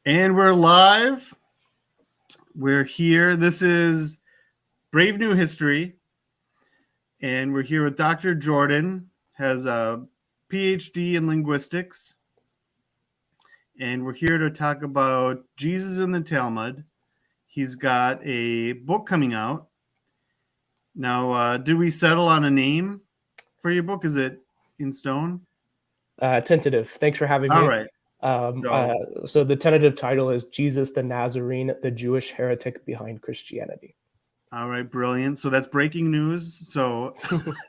And we're live. We're here. This is Brave New History. And we're here with Dr. Jordan, has a PhD in linguistics. And we're here to talk about Jesus in the Talmud. He's got a book coming out. Now, did we settle on a name for your book? Is it in stone? Tentative. Thanks for having me. All right. So the tentative title is Jesus the Nazarene, the Jewish heretic behind Christianity. All right, brilliant. So that's breaking news. So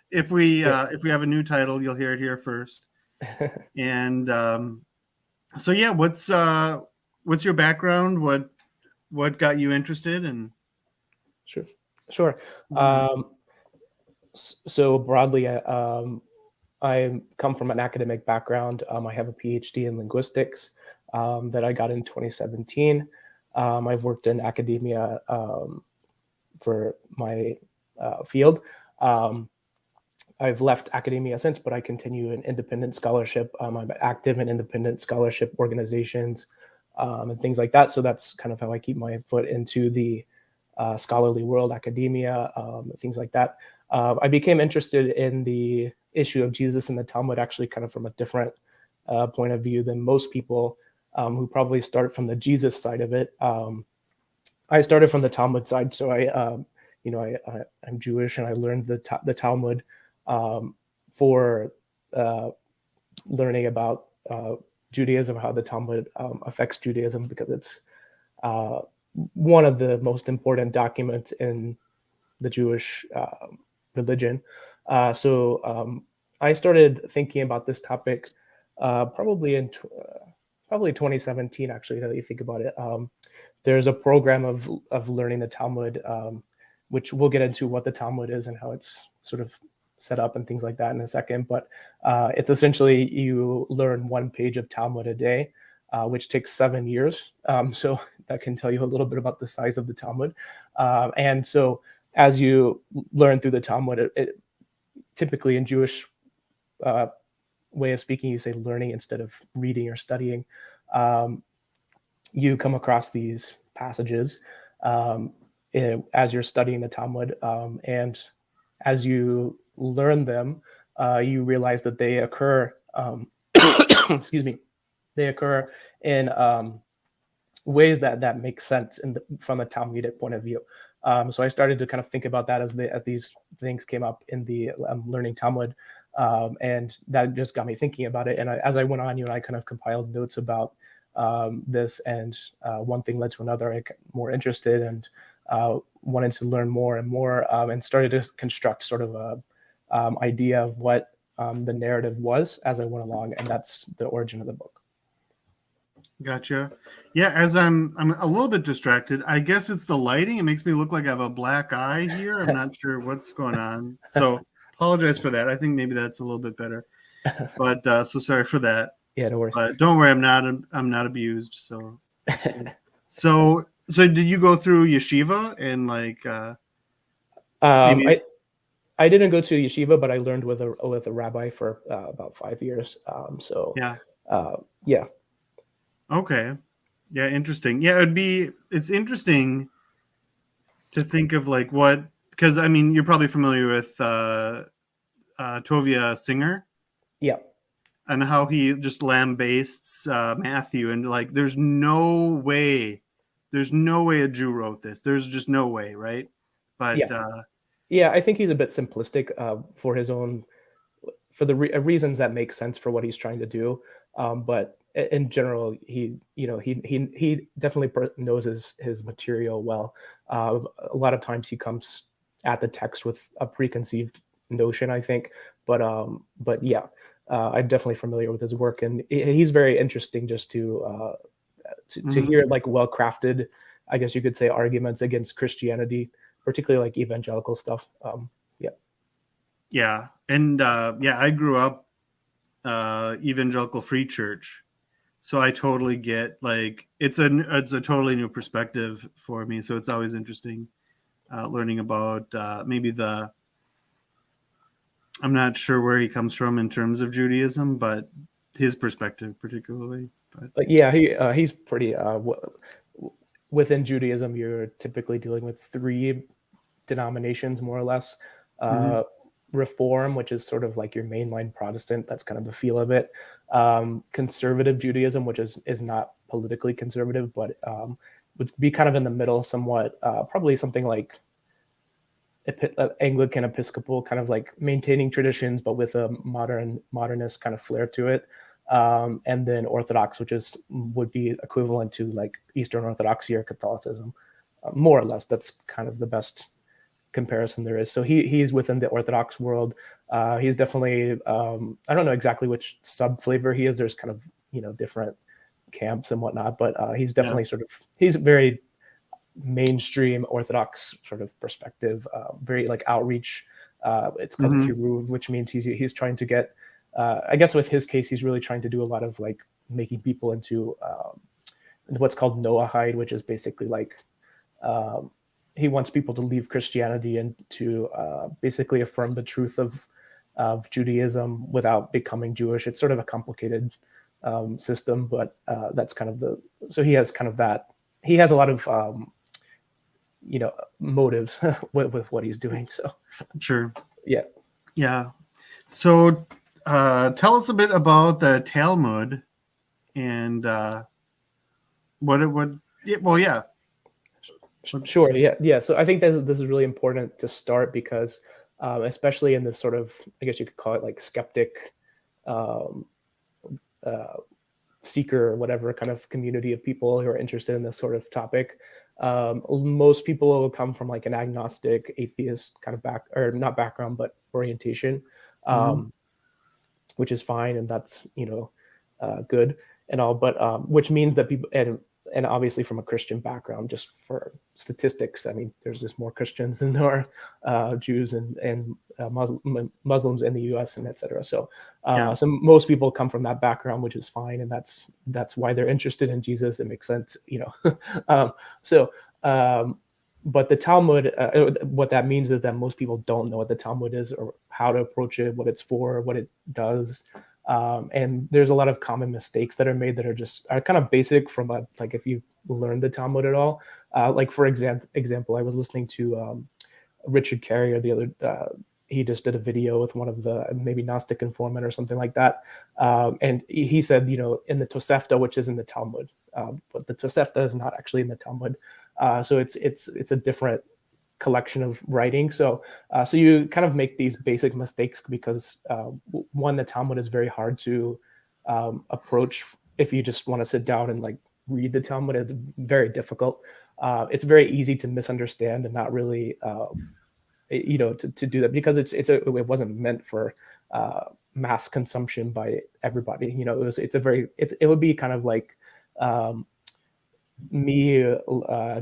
if we have a new title, you'll hear it here first. And so yeah, what's your background? What got you interested? And Sure. So broadly, I come from an academic background. I have a PhD in linguistics that I got in 2017. I've worked in academia for my field. I've left academia since, but I continue in independent scholarship. I'm active in independent scholarship organizations and things like that. So that's kind of how I keep my foot into the scholarly world, academia, things like that. I became interested in the issue of Jesus in the Talmud actually kind of from a different point of view than most people who probably start from the Jesus side of it. I started from the Talmud side, so I'm Jewish, and I learned the Talmud for learning about Judaism, how the Talmud affects Judaism, because it's one of the most important documents in the Jewish religion. So I started thinking about this topic probably 2017, actually, now that you think about it. There's a program of learning the Talmud, which we'll get into what the Talmud is and how it's sort of set up and things like that in a second. But it's essentially you learn one page of Talmud a day, which takes 7 years. So that can tell you a little bit about the size of the Talmud. And so as you learn through the Talmud, it typically in Jewish way of speaking, you say learning instead of reading or studying. You come across these passages as you're studying the Talmud, and as you learn them, you realize that they occur. Excuse me. They occur in ways that make sense from a Talmudic point of view. So I started to kind of think about that as these things came up in the learning Talmud, and that just got me thinking about it. And as I went on, I kind of compiled notes about this, and one thing led to another. I got more interested and wanted to learn more and more, and started to construct sort of a idea of what the narrative was as I went along, and that's the origin of the book. Gotcha. Yeah, as I'm a little bit distracted. I guess it's the lighting. It makes me look like I have a black eye here. I'm not sure what's going on. So apologize for that. I think maybe that's a little bit better. But so sorry for that. Yeah, no worries. But don't worry, I'm not abused. So did you go through yeshiva and like I didn't go to yeshiva, but I learned with a rabbi for about 5 years. Yeah. Okay. Yeah, interesting. Yeah, it's interesting to think of like what, because I mean, you're probably familiar with Tovia Singer. Yeah. And how he just lambastes Matthew, and like there's no way a Jew wrote this. There's just no way, right? But yeah, I think he's a bit simplistic for his own, for the reasons that make sense for what he's trying to do. But in general, he definitely knows his material well. A lot of times he comes at the text with a preconceived notion, I think. But yeah, I'm definitely familiar with his work, and he's very interesting just to hear like well-crafted, I guess you could say, arguments against Christianity, particularly like evangelical stuff. Yeah. And I grew up evangelical free church, so I totally get like it's a totally new perspective for me. So it's always interesting learning about maybe I'm not sure where he comes from in terms of Judaism, but his perspective particularly. But yeah, he's pretty. Within Judaism, you're typically dealing with three denominations, more or less. Mhm. Reform, which is sort of like your mainline Protestant, that's kind of the feel of it. Conservative Judaism, which is not politically conservative, but would be kind of in the middle, somewhat. Probably something like Anglican Episcopal, kind of like maintaining traditions, but with a modernist kind of flair to it. And then Orthodox, which would be equivalent to like Eastern Orthodoxy or Catholicism, more or less. That's kind of the best comparison there is. So he's within the Orthodox world. He's definitely I don't know exactly which sub flavor he is. There's kind of different camps and whatnot, but he's definitely he's very mainstream Orthodox sort of perspective, very like outreach. It's called Mhm. Kiruv, which means he's trying to get. I guess with his case, he's really trying to do a lot of like making people into what's called Noahide, which is basically like um, he wants people to leave Christianity and to basically affirm the truth of Judaism without becoming Jewish. It's sort of a complicated system, but that's kind of so he has kind of that. He has a lot of motives with what he's doing. So Sure. yeah. Yeah. So tell us a bit about the Talmud and what it would. Yeah, well, yeah. Sure. Yeah. So I think this is really important to start because, especially in this sort of, I guess you could call it like skeptic, um, uh, seeker, or whatever kind of community of people who are interested in this sort of topic. Most people will come from like an agnostic, atheist kind of or not background, but orientation, Mhm. um, which is fine, and that's good and all. But which means that people and obviously from a Christian background, just for statistics, I mean, there's just more Christians than there are Jews and Muslims in the U.S. and etc. So, Yeah. so most people come from that background, which is fine, and that's why they're interested in Jesus. It makes sense, um, so, but the Talmud, what that means is that most people don't know what the Talmud is or how to approach it, what it's for, what it does. And there's a lot of common mistakes that are made that are kind of basic from like if you learned the Talmud at all. Like for example, I was listening to Richard Carrier the other. He just did a video with one of the maybe Gnostic informant or something like that, and he said, in the Tosefta, which is in the Talmud, but the Tosefta is not actually in the Talmud, so it's a different collection of writing. So so you kind of make these basic mistakes because one, the Talmud is very hard to approach if you just want to sit down and like read the Talmud. It's very difficult. It's very easy to misunderstand and not really to do that because it wasn't meant for mass consumption by everybody. It would be kind of like um, me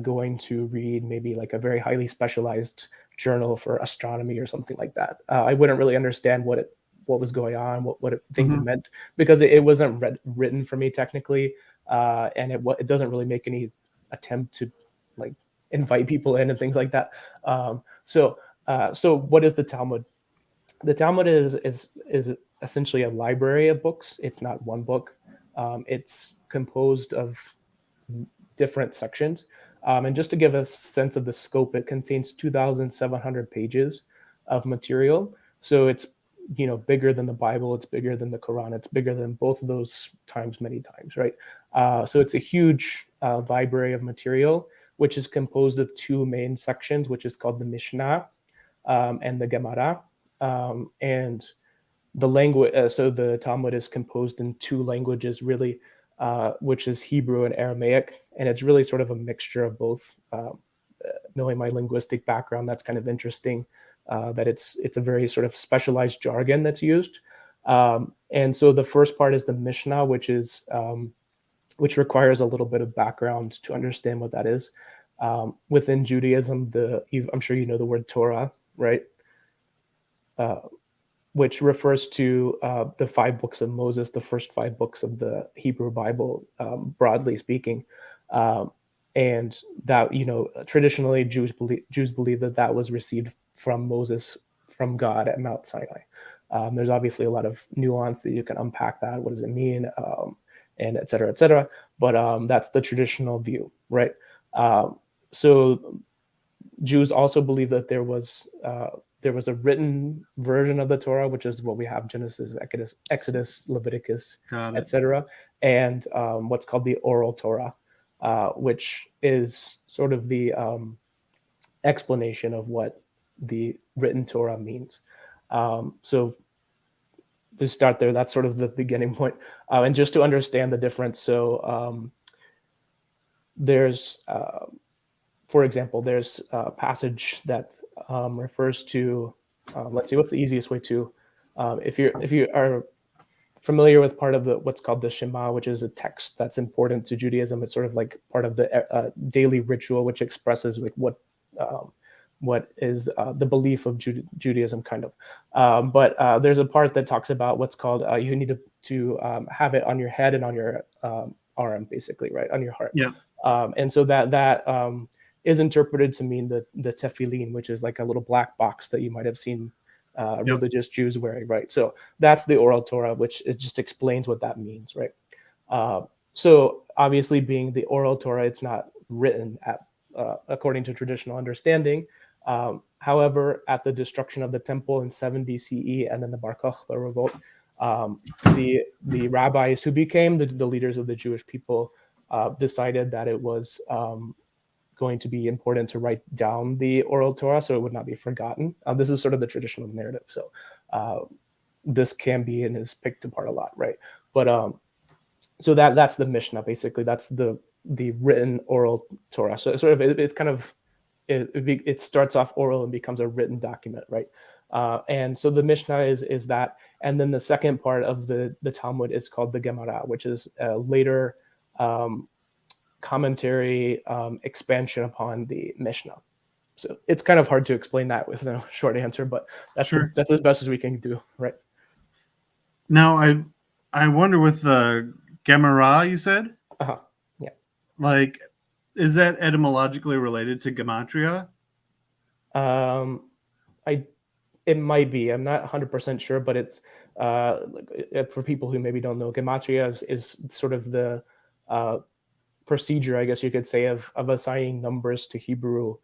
going to read maybe like a very highly specialized journal for astronomy or something like that. I wouldn't really understand what was going on, what things it Mhm. meant because it wasn't written for me technically, and it doesn't really make any attempt to like invite people in and things like that. So what is the Talmud? The Talmud is essentially a library of books. It's not one book. It's composed of different sections. And just to give a sense of the scope, it contains 2,700 pages of material. So it's bigger than the Bible, it's bigger than the Quran, it's bigger than both of those times many times, right? So it's a huge library of material, which is composed of two main sections, which is called the Mishnah and the Gemara. And the language, so the Talmud is composed in two languages, really, which is Hebrew and Aramaic, and it's really sort of a mixture of both. Knowing my linguistic background, that's kind of interesting. That it's a very sort of specialized jargon that's used. And so the first part is the Mishnah, which requires a little bit of background to understand what that is. Within Judaism, I'm sure you know the word Torah, right? Uh, which refers to the five books of Moses, the first five books of the Hebrew Bible, broadly speaking. Um, and that, traditionally Jews believe that was received from Moses, from God at Mount Sinai. There's obviously a lot of nuance that you can unpack that. What does it mean? and et cetera, et cetera. But that's the traditional view, right? So Jews also believe that there was a written version of the Torah, which is what we have: Genesis, Exodus, Leviticus, Got it. etc., and what's called the oral Torah, which is sort of the explanation of what the written Torah means. So we start there. That's sort of the beginning point. And just to understand the difference, so there's, for example, there's a passage that refers to, let's see, what's the easiest way to, if you are familiar with part of the what's called the Shema, which is a text that's important to Judaism. It's sort of like part of the daily ritual, which expresses like what is the belief of Judaism, kind of. But there's a part that talks about what's called you need to have it on your head and on your arm, basically, right, on your heart. Yeah. And so that is interpreted to mean the tefillin, which is like a little black box that you might have seen religious Jews wearing, right? So that's the oral Torah, which is just explains what that means, right? So obviously, being the oral Torah, it's not written according to traditional understanding. However, at the destruction of the temple in 70 CE and then the Bar Kokhba revolt, the rabbis who became the leaders of the Jewish people decided that it was going to be important to write down the oral Torah so it would not be forgotten. This is sort of the traditional narrative. So this can be and is picked apart a lot, right? But so that's the Mishnah, basically. That's the written oral Torah. So sort of it's kind of it starts off oral and becomes a written document, right? And so the Mishnah is that, and then the second part of the Talmud is called the Gemara, which is a later commentary expansion upon the Mishnah. So it's kind of hard to explain that with a short answer, but that's Sure. that's as best as we can do, right? Now I wonder, with the Gemara, you said, Yeah. like, is that etymologically related to gematria? It might be. I'm not 100% sure, but it's for people who maybe don't know, gematria is sort of the procedure, I guess you could say, of assigning numbers to Hebrew.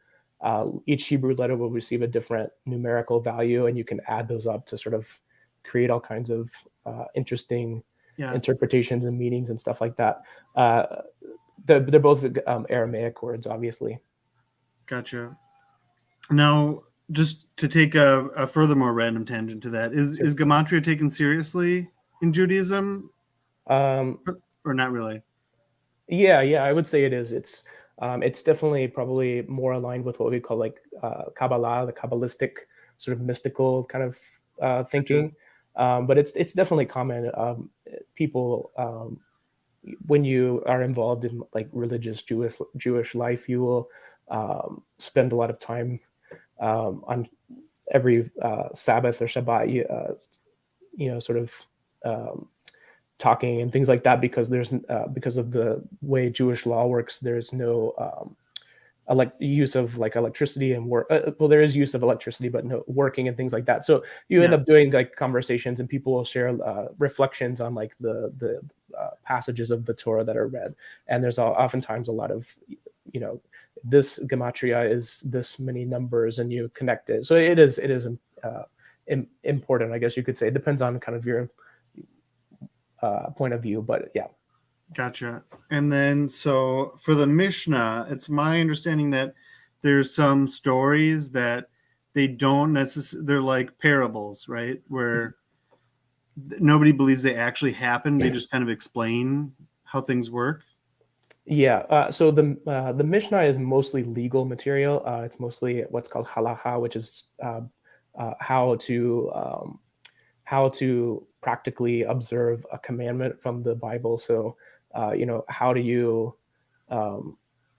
Each Hebrew letter will receive a different numerical value, and you can add those up to sort of create all kinds of interesting interpretations and meanings and stuff like that. They're both Aramaic words, obviously. Gotcha. Now, just to take a furthermore random tangent to that, is gematria taken seriously in Judaism, or not really? Yeah, I would say it is. It's definitely probably more aligned with what we call like Kabbalah, the Kabbalistic sort of mystical kind of thinking. But it's definitely common. People, when you are involved in like religious Jewish life, you will spend a lot of time on every Sabbath or Shabbat, sort of talking and things like that, because there's because of the way Jewish law works, there's no use of like electricity and work. Well, there is use of electricity, but no working and things like that. So you end up doing like conversations, and people will share reflections on like the passages of the Torah that are read. And there's oftentimes a lot of, this gematria is this many numbers, and you connect it. So it is important, I guess you could say. It depends on kind of your point of view, but yeah. Gotcha. And then, so for the Mishnah, it's my understanding that there's some stories that they don't necessarily, they're like parables, right? Where nobody believes they actually happen. They just kind of explain how things work. Yeah. So the Mishnah is mostly legal material. It's mostly what's called halacha, which is how to practically observe a commandment from the Bible. So, how do you,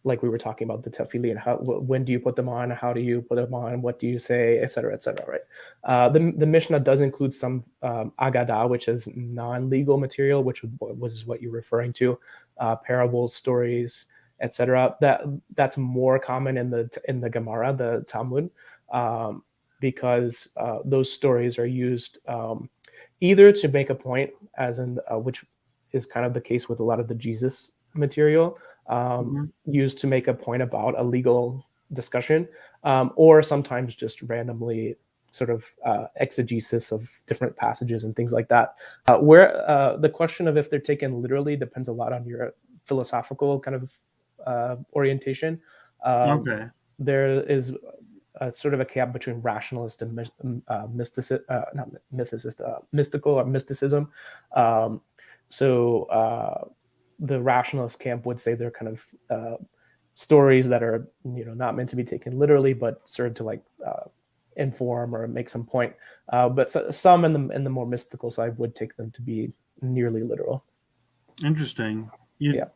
like we were talking about the tefillin, when do you put them on? How do you put them on? What do you say, et cetera, right? The Mishnah does include some agadah, which is non-legal material, which was what you're referring to, parables, stories, etc. That's more common in the Gemara, the Talmud, because those stories are used either to make a point, as in which is kind of the case with a lot of the Jesus material, Mhm. used to make a point about a legal discussion, or sometimes just randomly sort of exegesis of different passages and things like that. Where the question of if they're taken literally depends a lot on your philosophical kind of orientation. Um, Okay. there is sort of a gap between rationalist and not mythicist, mystical or mysticism. Um, so the rationalist camp would say they're kind of stories that are not meant to be taken literally, but serve to like inform or make some point. But some in the more mystical side would take them to be nearly literal. Interesting. Yeah.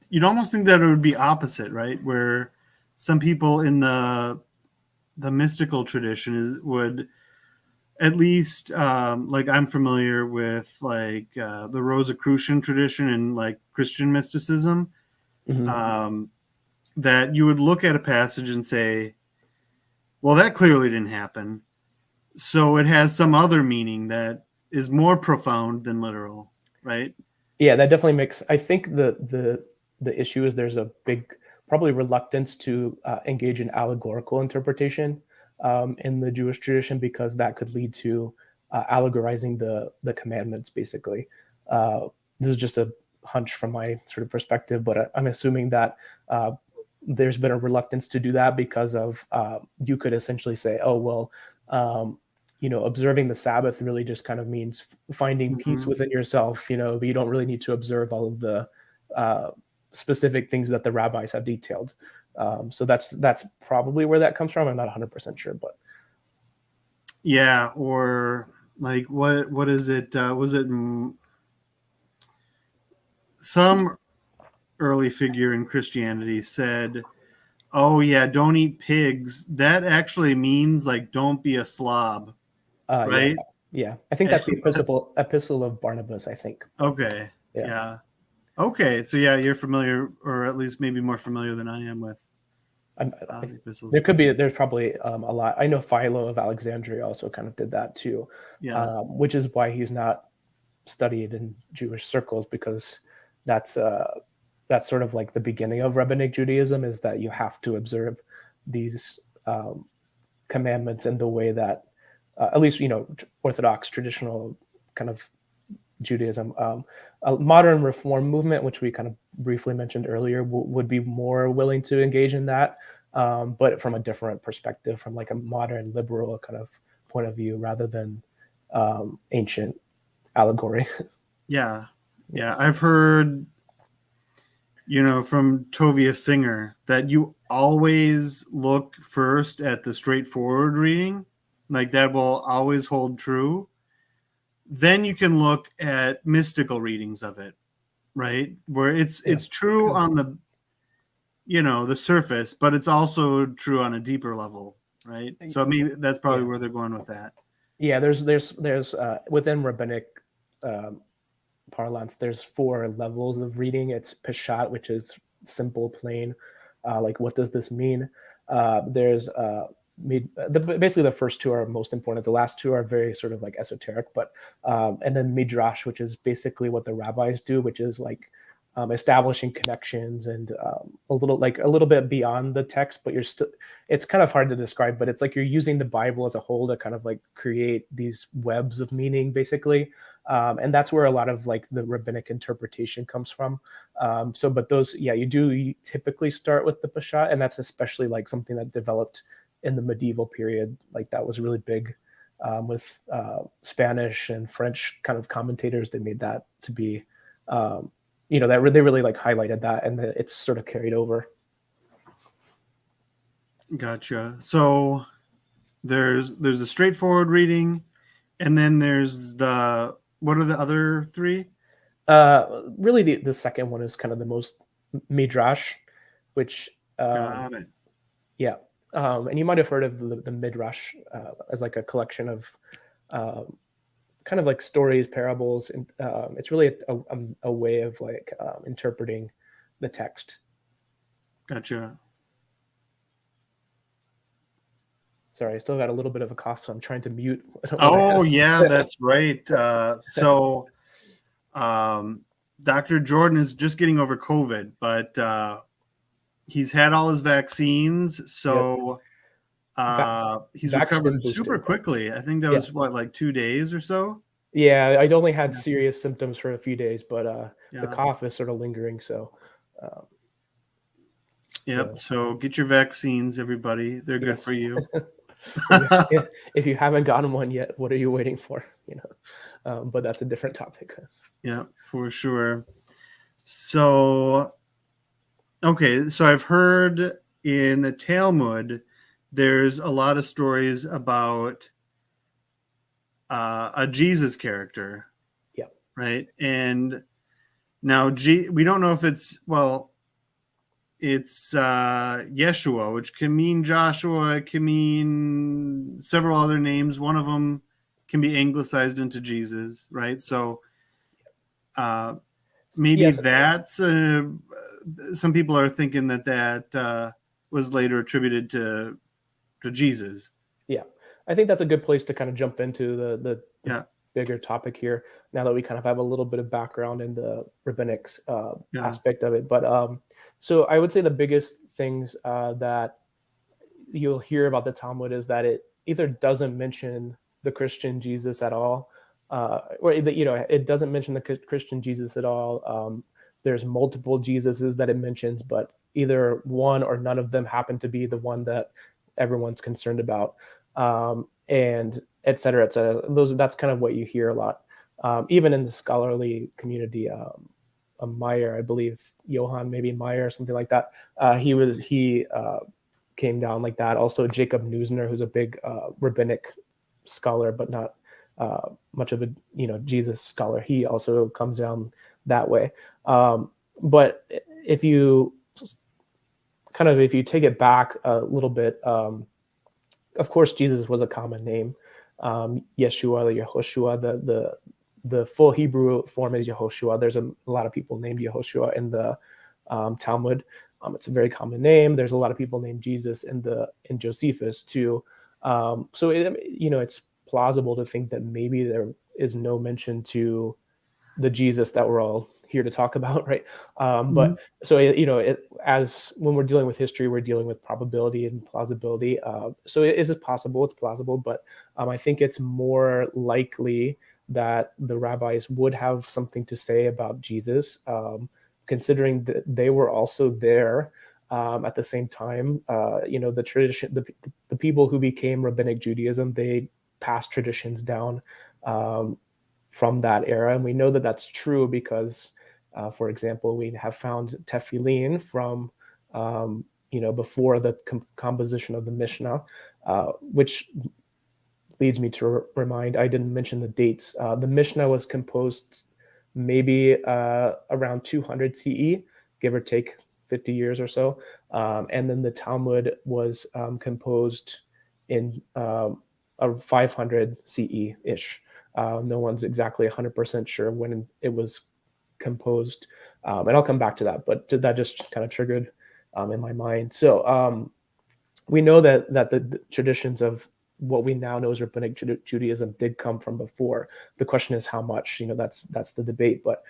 You'd almost think that it would be opposite, right? Where some people in the mystical tradition would at least like I'm familiar with like the Rosicrucian tradition and like Christian mysticism, Mhm. that you would look at a passage and say, well, that clearly didn't happen. So it has some other meaning that is more profound than literal, right? Yeah, that definitely makes. I think the issue is there's a big probably reluctance to engage in allegorical interpretation in the Jewish tradition because that could lead to allegorizing the commandments. Basically, this is just a hunch from my sort of perspective, but I'm assuming that there's been a reluctance to do that because of you could essentially say, oh well. Observing the Sabbath really just kind of means finding peace Mhm. within yourself, but you don't really need to observe all of the uh, specific things that the rabbis have detailed. So that's probably where that comes from. I'm not 100% sure, but Yeah, or like what is it? Was it some early figure in Christianity said, "Oh yeah, don't eat pigs." That actually means like don't be a slob, yeah, right? yeah. I think that's the epistle of Barnabas. I think. Okay, Yeah. yeah, okay. So yeah, you're familiar, or at least maybe more familiar than I am with I'm, the epistles. there's probably a lot. I know Philo of Alexandria also kind of did that too, Yeah, which is why he's not studied in Jewish circles because that's that's sort of like the beginning of rabbinic Judaism is that you have to observe these commandments in the way that at least Orthodox traditional kind of Judaism. A modern reform movement, which we kind of briefly mentioned earlier, would be more willing to engage in that, but from a different perspective, from like a modern liberal kind of point of view, rather than ancient allegory. yeah, Yeah. yeah. I've heard, from Tovia Singer that you always look first at the straightforward reading, like that will always hold true. Then you can look at mystical readings of it, right? Where Yeah. it's true on the surface, but it's also true on a deeper level, right? So I mean that's probably Yeah. where they're going with that. Yeah. There's within rabbinic um, parlance, there's four levels of reading. It's peshat, which is simple, plain, like what does this mean? There's basically the first two are most important. The last two are very sort of like esoteric, but and then midrash, which is basically what the rabbis do, which is like establishing connections and a little bit beyond the text, but you're still. It's kind of hard to describe, but it's like you're using the Bible as a whole to kind of like create these webs of meaning, basically. And that's where a lot of like the rabbinic interpretation comes from. But those, yeah, you typically start with the Peshat, and that's especially like something that developed in the medieval period. Like that was really big with Spanish and French kind of commentators. They made that to be, that they really like highlighted that, and it's sort of carried over. Gotcha. So there's a straightforward reading, and then there's the what are the other three? Really, the second one is kind of the most midrash, which Got it. yeah, and you might have heard of the midrash as like a collection of kind of like stories, parables, and it's really a way of like interpreting the text. Gotcha. Sorry, I still got a little bit of a cough, so I'm trying to mute what I Oh have. yeah, that's right. So um, Dr. Jordan is just getting over COVID, but he's had all his vaccines, so he's Vaxxed and recovered super boosted. quickly. I think that Yeah. was like 2 days or so. Yeah, I'd only had Yeah. serious symptoms for a few days, but the Yeah. cough is sort of lingering. So, Yep. So get your vaccines, everybody. They're good yes. for you. If you haven't gotten one yet, what are you waiting for? But that's a different topic. Yeah, for sure. So, okay. So I've heard in the Talmud, there's a lot of stories about a Jesus character. Yeah. Right. And now we don't know if it's Yeshua, which can mean Joshua. It can mean several other names. One of them can be anglicized into Jesus, right? So maybe Yes. that's some people are thinking that was later attributed to Jesus. Yeah, I think that's a good place to kind of jump into the Yeah. bigger topic here. Now that we kind of have a little bit of background in the rabbinics Yeah. aspect of it, but so I would say the biggest things that you'll hear about the Talmud is that it either doesn't mention the Christian Jesus at all, or it doesn't mention the Christian Jesus at all. There's multiple Jesuses that it mentions, but either one or none of them happen to be the one that everyone's concerned about, and et cetera, et cetera. That's kind of what you hear a lot, even in the scholarly community. Meyer, I believe, Johann, maybe Meyer, or something like that. He came down like that. Also, Jacob Neusner, who's a big rabbinic scholar, but not much of a Jesus scholar. He also comes down that way. But if you take it back a little bit, of course, Jesus was a common name. Yeshua, Yehoshua, the full Hebrew form is Yehoshua. There's a lot of people named Yehoshua in the Talmud. It's a very common name. There's a lot of people named Jesus in Josephus too. So it's plausible to think that maybe there is no mention to the Jesus that we're all here to talk about, right? But so as when we're dealing with history, we're dealing with probability and plausibility. So is it possible? It's plausible, but I think it's more likely that the rabbis would have something to say about Jesus, considering that they were also there at the same time. The tradition, the people who became rabbinic Judaism, they passed traditions down from that era, and we know that that's true because, for example, we have found tefillin from before the composition of the Mishnah, which leads me to remind, I didn't mention the dates. The Mishnah was composed maybe around 200 CE, give or take 50 years or so. And then the Talmud was composed in 500 CE-ish. No one's exactly 100% sure when it was composed. And I'll come back to that, but that just kind of triggered in my mind. So we know that the traditions of what we now know as rabbinic Judaism did come from before. The question is how much. That's the debate. But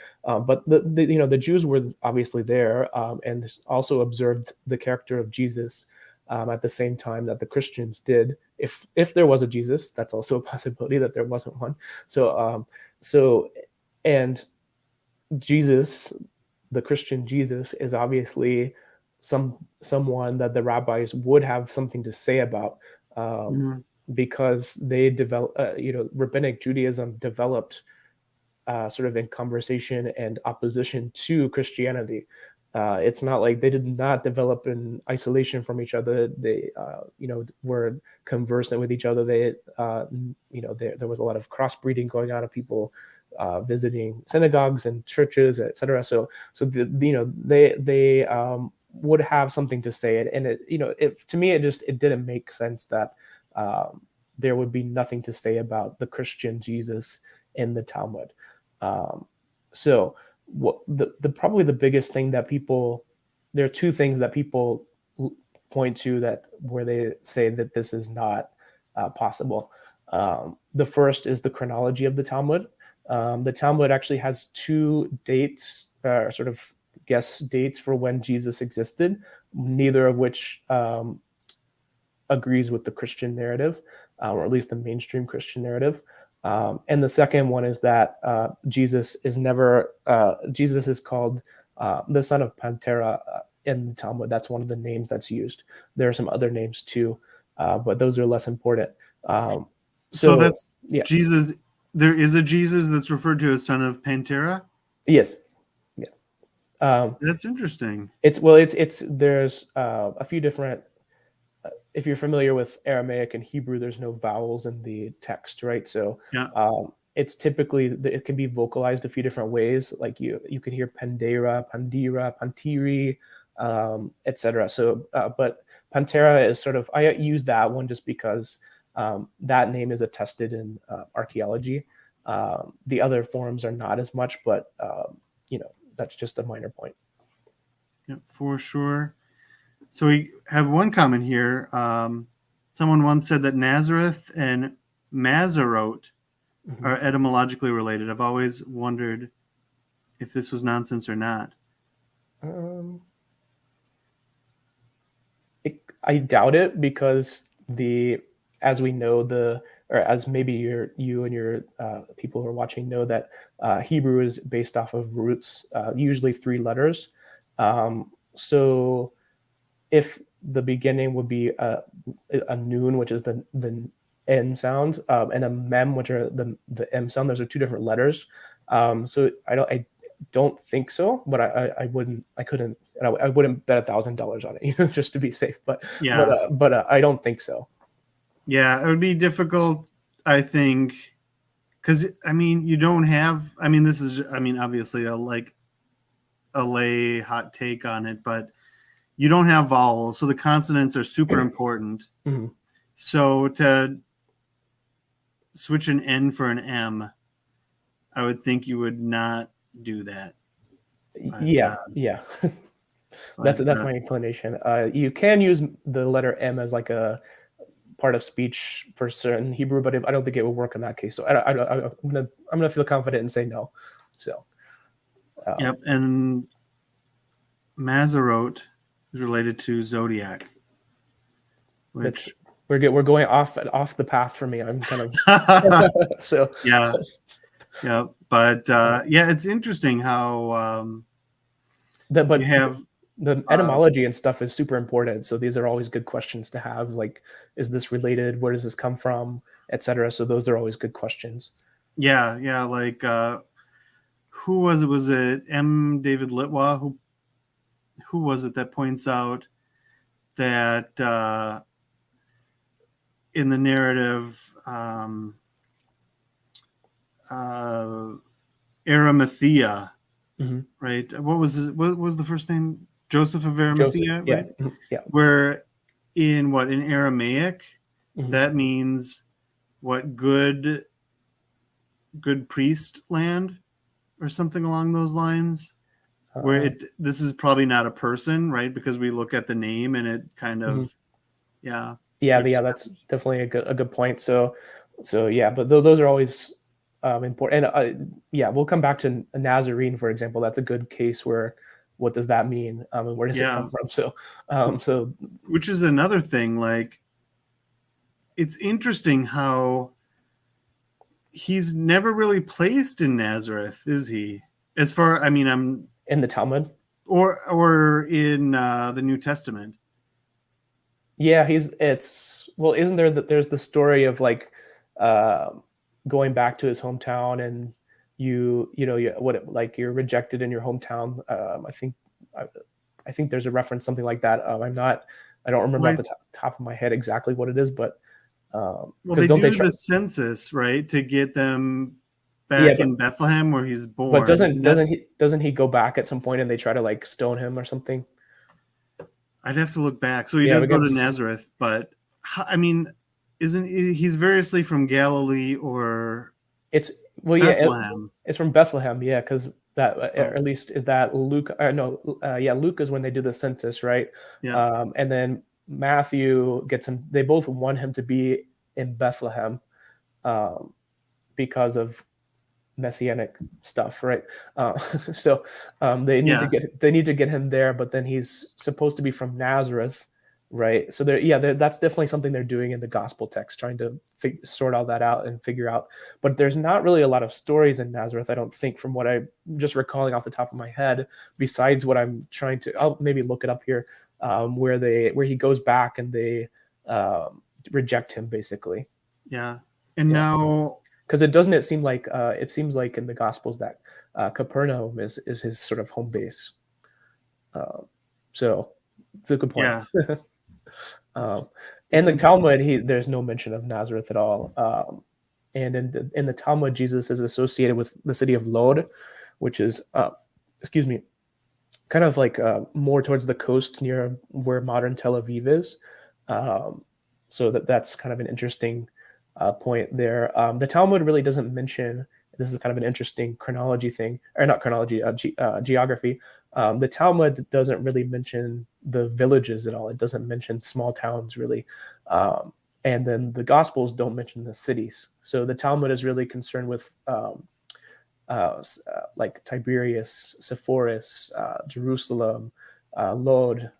the Jews were obviously there and also observed the character of Jesus at the same time that the Christians did. If there was a Jesus, that's also a possibility that there wasn't one. And Jesus, the Christian Jesus, is obviously someone that the rabbis would have something to say about. Because they developed, rabbinic Judaism developed sort of in conversation and opposition to Christianity. It's not like they did not develop in isolation from each other. They, were conversant with each other. They, there was a lot of crossbreeding going on of people visiting synagogues and churches, etc. So they would have something to say. And to me, it didn't make sense that there would be nothing to say about the Christian Jesus in the Talmud. So what probably the biggest thing that there are two things that people point to where they say that this is not possible. The first is the chronology of the Talmud. The Talmud actually has two dates, sort of guess dates for when Jesus existed, neither of which agrees with the Christian narrative, or at least the mainstream Christian narrative. And the second one is that Jesus is called the son of Pantera in the Talmud. That's one of the names that's used. There are some other names too, but those are less important. So that's yeah. Jesus. There is a Jesus that's referred to as son of Pantera. Yes. Yeah. That's interesting. It's there's a few different. If you're familiar with Aramaic and Hebrew, there's no vowels in the text, right? So Yeah. it's typically, it can be vocalized a few different ways. Like you can hear Pandera, Pandira, Pantiri, etc. So, but Pantera is sort of, I use that one just because that name is attested in archaeology. The other forms are not as much, but that's just a minor point. Yeah, for sure. So we have one comment here. Someone once said that Nazareth and Mazarot are etymologically related. I've always wondered if this was nonsense or not. I doubt it, because as we know, or as maybe you and your people who are watching know, that Hebrew is based off of roots, usually 3 letters. So if the beginning would be a noon, which is the N sound, and a mem, which are the M sound, those are 2 different letters. So I don't think so, but I wouldn't bet $1,000 on it, just to be safe. But yeah, but I don't think so. Yeah, it would be difficult, I think, because you don't have. This is. Obviously, a lay hot take on it, but you don't have vowels, so the consonants are super important. Mm-hmm. So to switch an N for an M, I would think you would not do that. But, yeah. That's my inclination. You can use the letter M as like a part of speech for certain Hebrew, but I don't think it would work in that case. So I'm gonna feel confident and say no. So. Yep, and Mazarot is related to zodiac, which we're going off the path for me. I'm kind of so yeah, but it's interesting how you have the etymology and stuff is super important. So these are always good questions to have. Like, is this related? Where does this come from, etc. So those are always good questions. Yeah. Like, who was it? Was it M. David Litwa? Who was it that points out that in the narrative, Arimathea, right? What was the first name? Joseph of Arimathea, right? Yeah. Where in Aramaic, that means what, good priest land or something along those lines. Where this is probably not a person, right? Because we look at the name and it kind of, yeah, that's definitely a good point. So yeah, but those are always important. And we'll come back to a Nazarene, for example. That's a good case where, what does that mean? And where does it come from? So which is another thing. Like, it's interesting how he's never really placed in Nazareth, is he? As far, I'm in the Talmud or in the New Testament. Yeah, isn't there that there's the story of like going back to his hometown, and you're rejected in your hometown. I think there's a reference, something like that. I don't remember off the top of my head exactly what it is, but they do the census, right, to get them back in Bethlehem where he's born. But doesn't he go back at some point and they try to like stone him or something? I'd have to look back. So he does go to Nazareth, but isn't he's variously from Galilee or Bethlehem? It's from Bethlehem, yeah, because that or at least is that Luke? Luke is when they do the census, right? Yeah, and then Matthew gets him. They both want him to be in Bethlehem, because of messianic stuff, right? So they need Yeah. to get him there, but then he's supposed to be from Nazareth, right? So that's definitely something they're doing in the gospel text, trying to sort all that out and figure out. But there's not really a lot of stories in Nazareth, I don't think, from what I'm just recalling off the top of my head. Besides what I'm trying to, I'll maybe look it up here, where he goes back and they reject him, basically. Yeah. And Yeah. now, Because it seems like in the Gospels that Capernaum is his sort of home base. So it's a good point. yeah. And the Talmud, there's no mention of Nazareth at all. And in the Talmud, Jesus is associated with the city of Lod, which is, kind of like more towards the coast near where modern Tel Aviv is. So that's kind of an interesting point there. The Talmud really doesn't mention. This is kind of an interesting chronology thing, or not chronology, geography. The Talmud doesn't really mention the villages at all. It doesn't mention small towns really. And then the Gospels don't mention the cities. So the Talmud is really concerned with like Tiberias, Sepphoris, Jerusalem, Lod,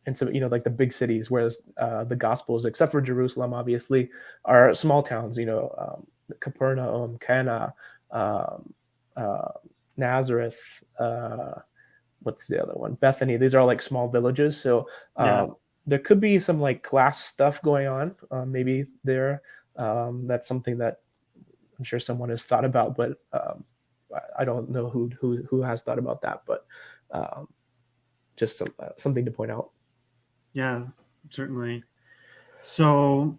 and so like the big cities. Whereas the Gospels, except for Jerusalem, obviously, are small towns. Capernaum, Cana, Nazareth. What's the other one? Bethany. These are all like small villages. So there could be some like class stuff going on. Maybe there. That's something that I'm sure someone has thought about, but I don't know who has thought about that. But just something to point out. Yeah, certainly. So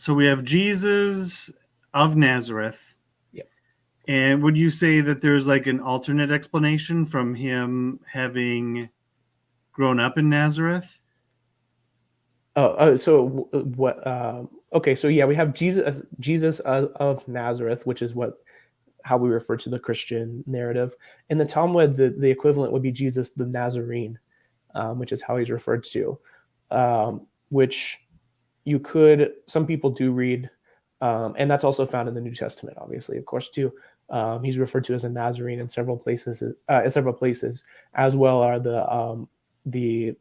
we have Jesus of Nazareth. Yeah. And would you say that there's like an alternate explanation from him having grown up in Nazareth? So what? Okay, so yeah, we have Jesus of Nazareth, which is how we refer to the Christian narrative. In the Talmud, the equivalent would be Jesus the Nazarene, which is how he's referred to, which some people do read, and that's also found in the New Testament, obviously, of course, too. He's referred to as a Nazarene in several places, as well are the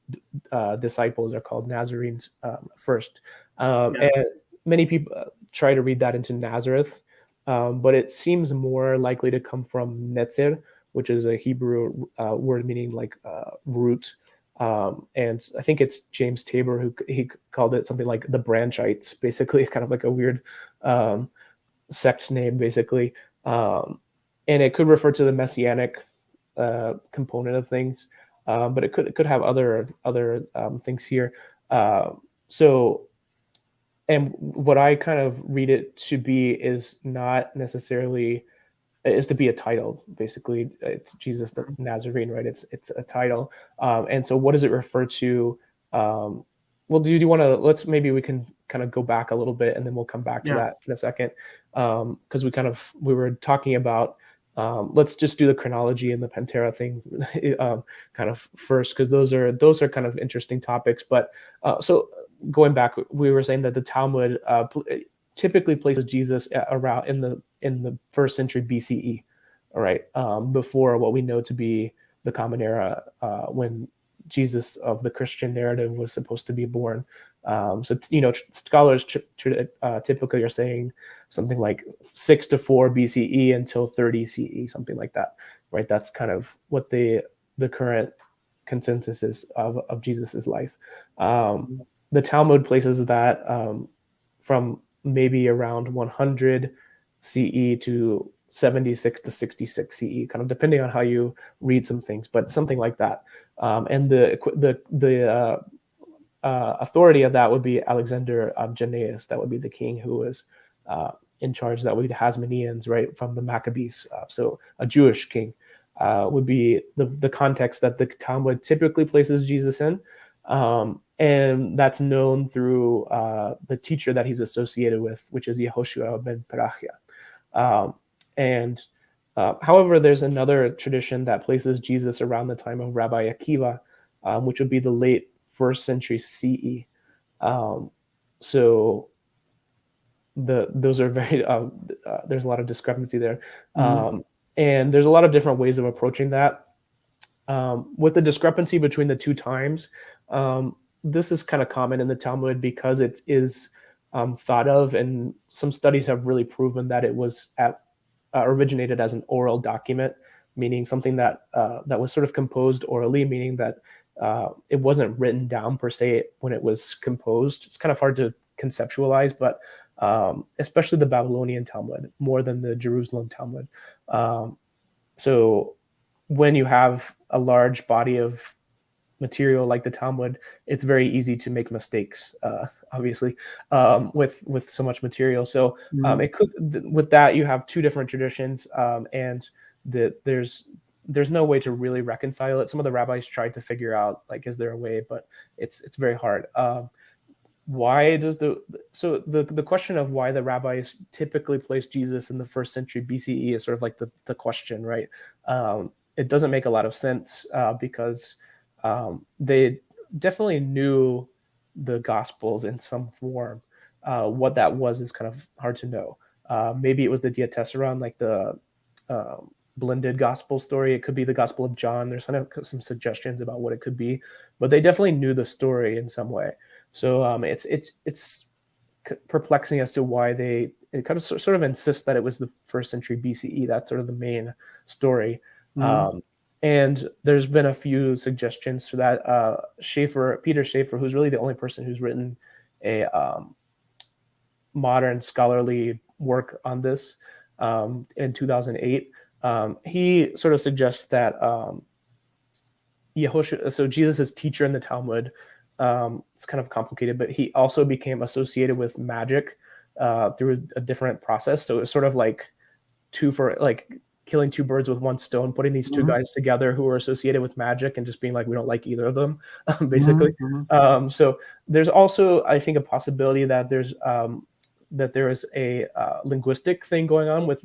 disciples are called Nazarenes first. And many people try to read that into Nazareth, but it seems more likely to come from Netzer, which is a Hebrew word meaning like root. And I think it's James Tabor who he called it something like the Branchites, basically, kind of like a weird sect name, basically. And it could refer to the messianic component of things, but it could have other things here. And what I kind of read it to be is not necessarily is to be a title. Basically, it's Jesus the Nazarene, right? It's a title. And so what does it refer to? Well, do you want to, maybe we can kind of go back a little bit and then we'll come back to that in a second. Because we were talking about, let's just do the chronology and the Pantera thing kind of first, because those are kind of interesting topics. But so going back, we were saying that the Talmud typically places Jesus around in the first century BCE, all right, before what we know to be the Common Era, when Jesus of the Christian narrative was supposed to be born. So scholars typically are saying something like 6 to 4 BCE until 30 CE, something like that, right? That's kind of what the current consensus is of Jesus's life. The Talmud places that from maybe around 100 CE to 76 to 66 CE, kind of depending on how you read some things, but something like that. And the authority of that would be Alexander Jannaeus. That would be the king who was in charge. That would be the Hasmoneans, right, from the Maccabees. So a Jewish king would be the context that the Talmud typically places Jesus in. And that's known through the teacher that he's associated with, which is Yehoshua ben Perachia. However, there's another tradition that places Jesus around the time of Rabbi Akiva, which would be the late 1st century CE. So those are very there's a lot of discrepancy there, Mhm. and there's a lot of different ways of approaching that. With the discrepancy between the two times, this is kind of common in the Talmud because it is thought of, and some studies have really proven that it was originated as an oral document, meaning something that was sort of composed orally, meaning that it wasn't written down per se when it was composed. It's kind of hard to conceptualize, but especially the Babylonian Talmud more than the Jerusalem Talmud. So when you have a large body of material like the Talmud, it's very easy to make mistakes. Obviously, with so much material, so Mhm. it could with that you have two different traditions, and there's no way to really reconcile it. Some of the rabbis tried to figure out like is there a way, but it's very hard. Why does the question of why the rabbis typically place Jesus in the first century BCE is sort of like the question, right? It doesn't make a lot of sense because they definitely knew the Gospels in some form. What that was is kind of hard to know. Maybe it was the Diatessaron, like the blended gospel story. It could be the Gospel of John. There's kind of some suggestions about what it could be, but they definitely knew the story in some way. So it's perplexing as to why they kind of sort of insist that it was the first century BCE. That's sort of the main story. Mhm. Um, and there's been a few suggestions for that. Peter Schaeffer, who's really the only person who's written a modern scholarly work on this in 2008, he sort of suggests that Yehoshua, so Jesus' teacher in the Talmud, it's kind of complicated, but he also became associated with magic through a different process. So it's sort of like killing two birds with one stone, putting these two Mhm. guys together who are associated with magic and just being like, we don't like either of them, basically. Mhm. Mhm. So there's also, I think, a possibility that there is a linguistic thing going on with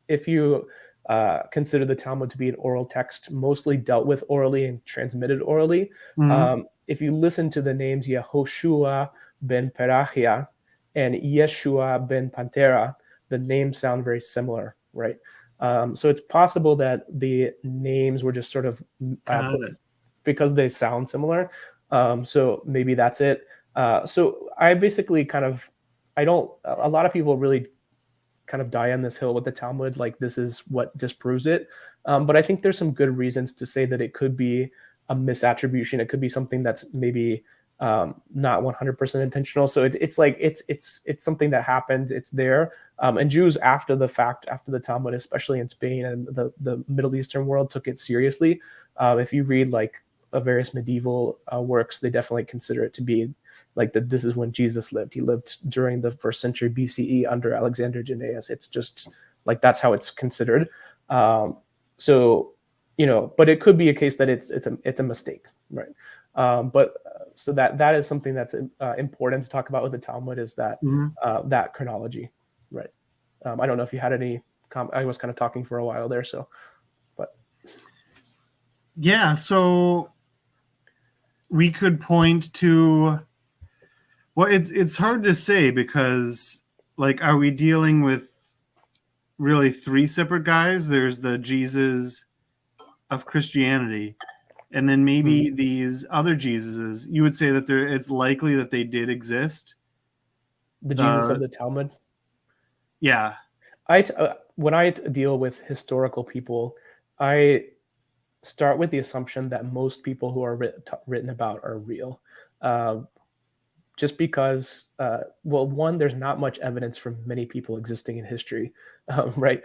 if you consider the Talmud to be an oral text, mostly dealt with orally and transmitted orally. Mhm. If you listen to the names Yehoshua ben Perachia and Yeshua ben Pantera, the names sound very similar, right? So it's possible that the names were just sort of Got put it. because they sound similar. So maybe that's it. So I basically kind of, I don't, a lot of people really kind of die on this hill with the Talmud, like this is what disproves it. But I think there's some good reasons to say that it could be a misattribution. It could be something that's maybe not 100% intentional. So it's something that happened. It's there, and Jews after the fact, after the Talmud, especially in Spain and the Middle Eastern world, took it seriously. If you read like various medieval works, they definitely consider it to be like that this is when Jesus lived. He lived during the first century BCE under Alexander Jannaeus. It's just like that's how it's considered. So but it could be a case that it's a mistake, right? But so that is something that's important to talk about with the Talmud is that Mhm. that chronology, right? I don't know if you had any. I was kind of talking for a while there, so but Yeah, so we could point to, well, it's hard to say because, like, are we dealing with really three separate guys? There's the Jesus of Christianity, and then hmm. maybe these other Jesuses. You would say that it's likely that they did exist. The Jesus of The the Talmud. Yeah. When I deal with historical people, I start with the assumption that most people who are written about are real. Uh, just because, well, one, there's not much evidence from many people existing in history, right?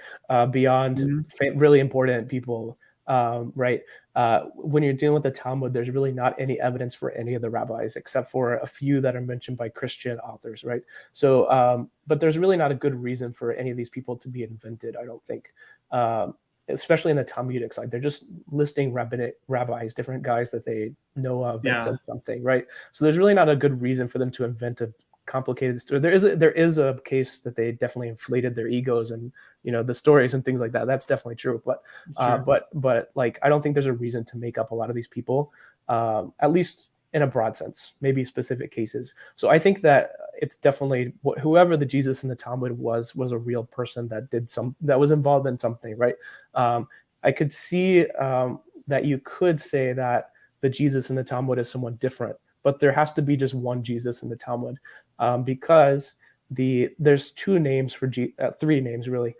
Beyond Mhm. really important people, right? When you're dealing with the Talmud, there's really not any evidence for any of the rabbis except for a few that are mentioned by Christian authors, right? So, but there's really not a good reason for any of these people to be invented, I don't think. Especially in the Talmudic side, they're just listing rabbis, different guys that they know of that Yeah. said something, right? So there's really not a good reason for them to invent a complicated story. There is a case that they definitely inflated their egos and the stories and things like that. That's definitely true. But Sure. but like I don't think there's a reason to make up a lot of these people. At least in a broad sense, maybe specific cases. So I think that it's definitely whoever the Jesus in the Talmud was a real person that was involved in something, right? I could see that you could say that the Jesus in the Talmud is someone different, but there has to be just one Jesus in the Talmud, because there's two names for three names really.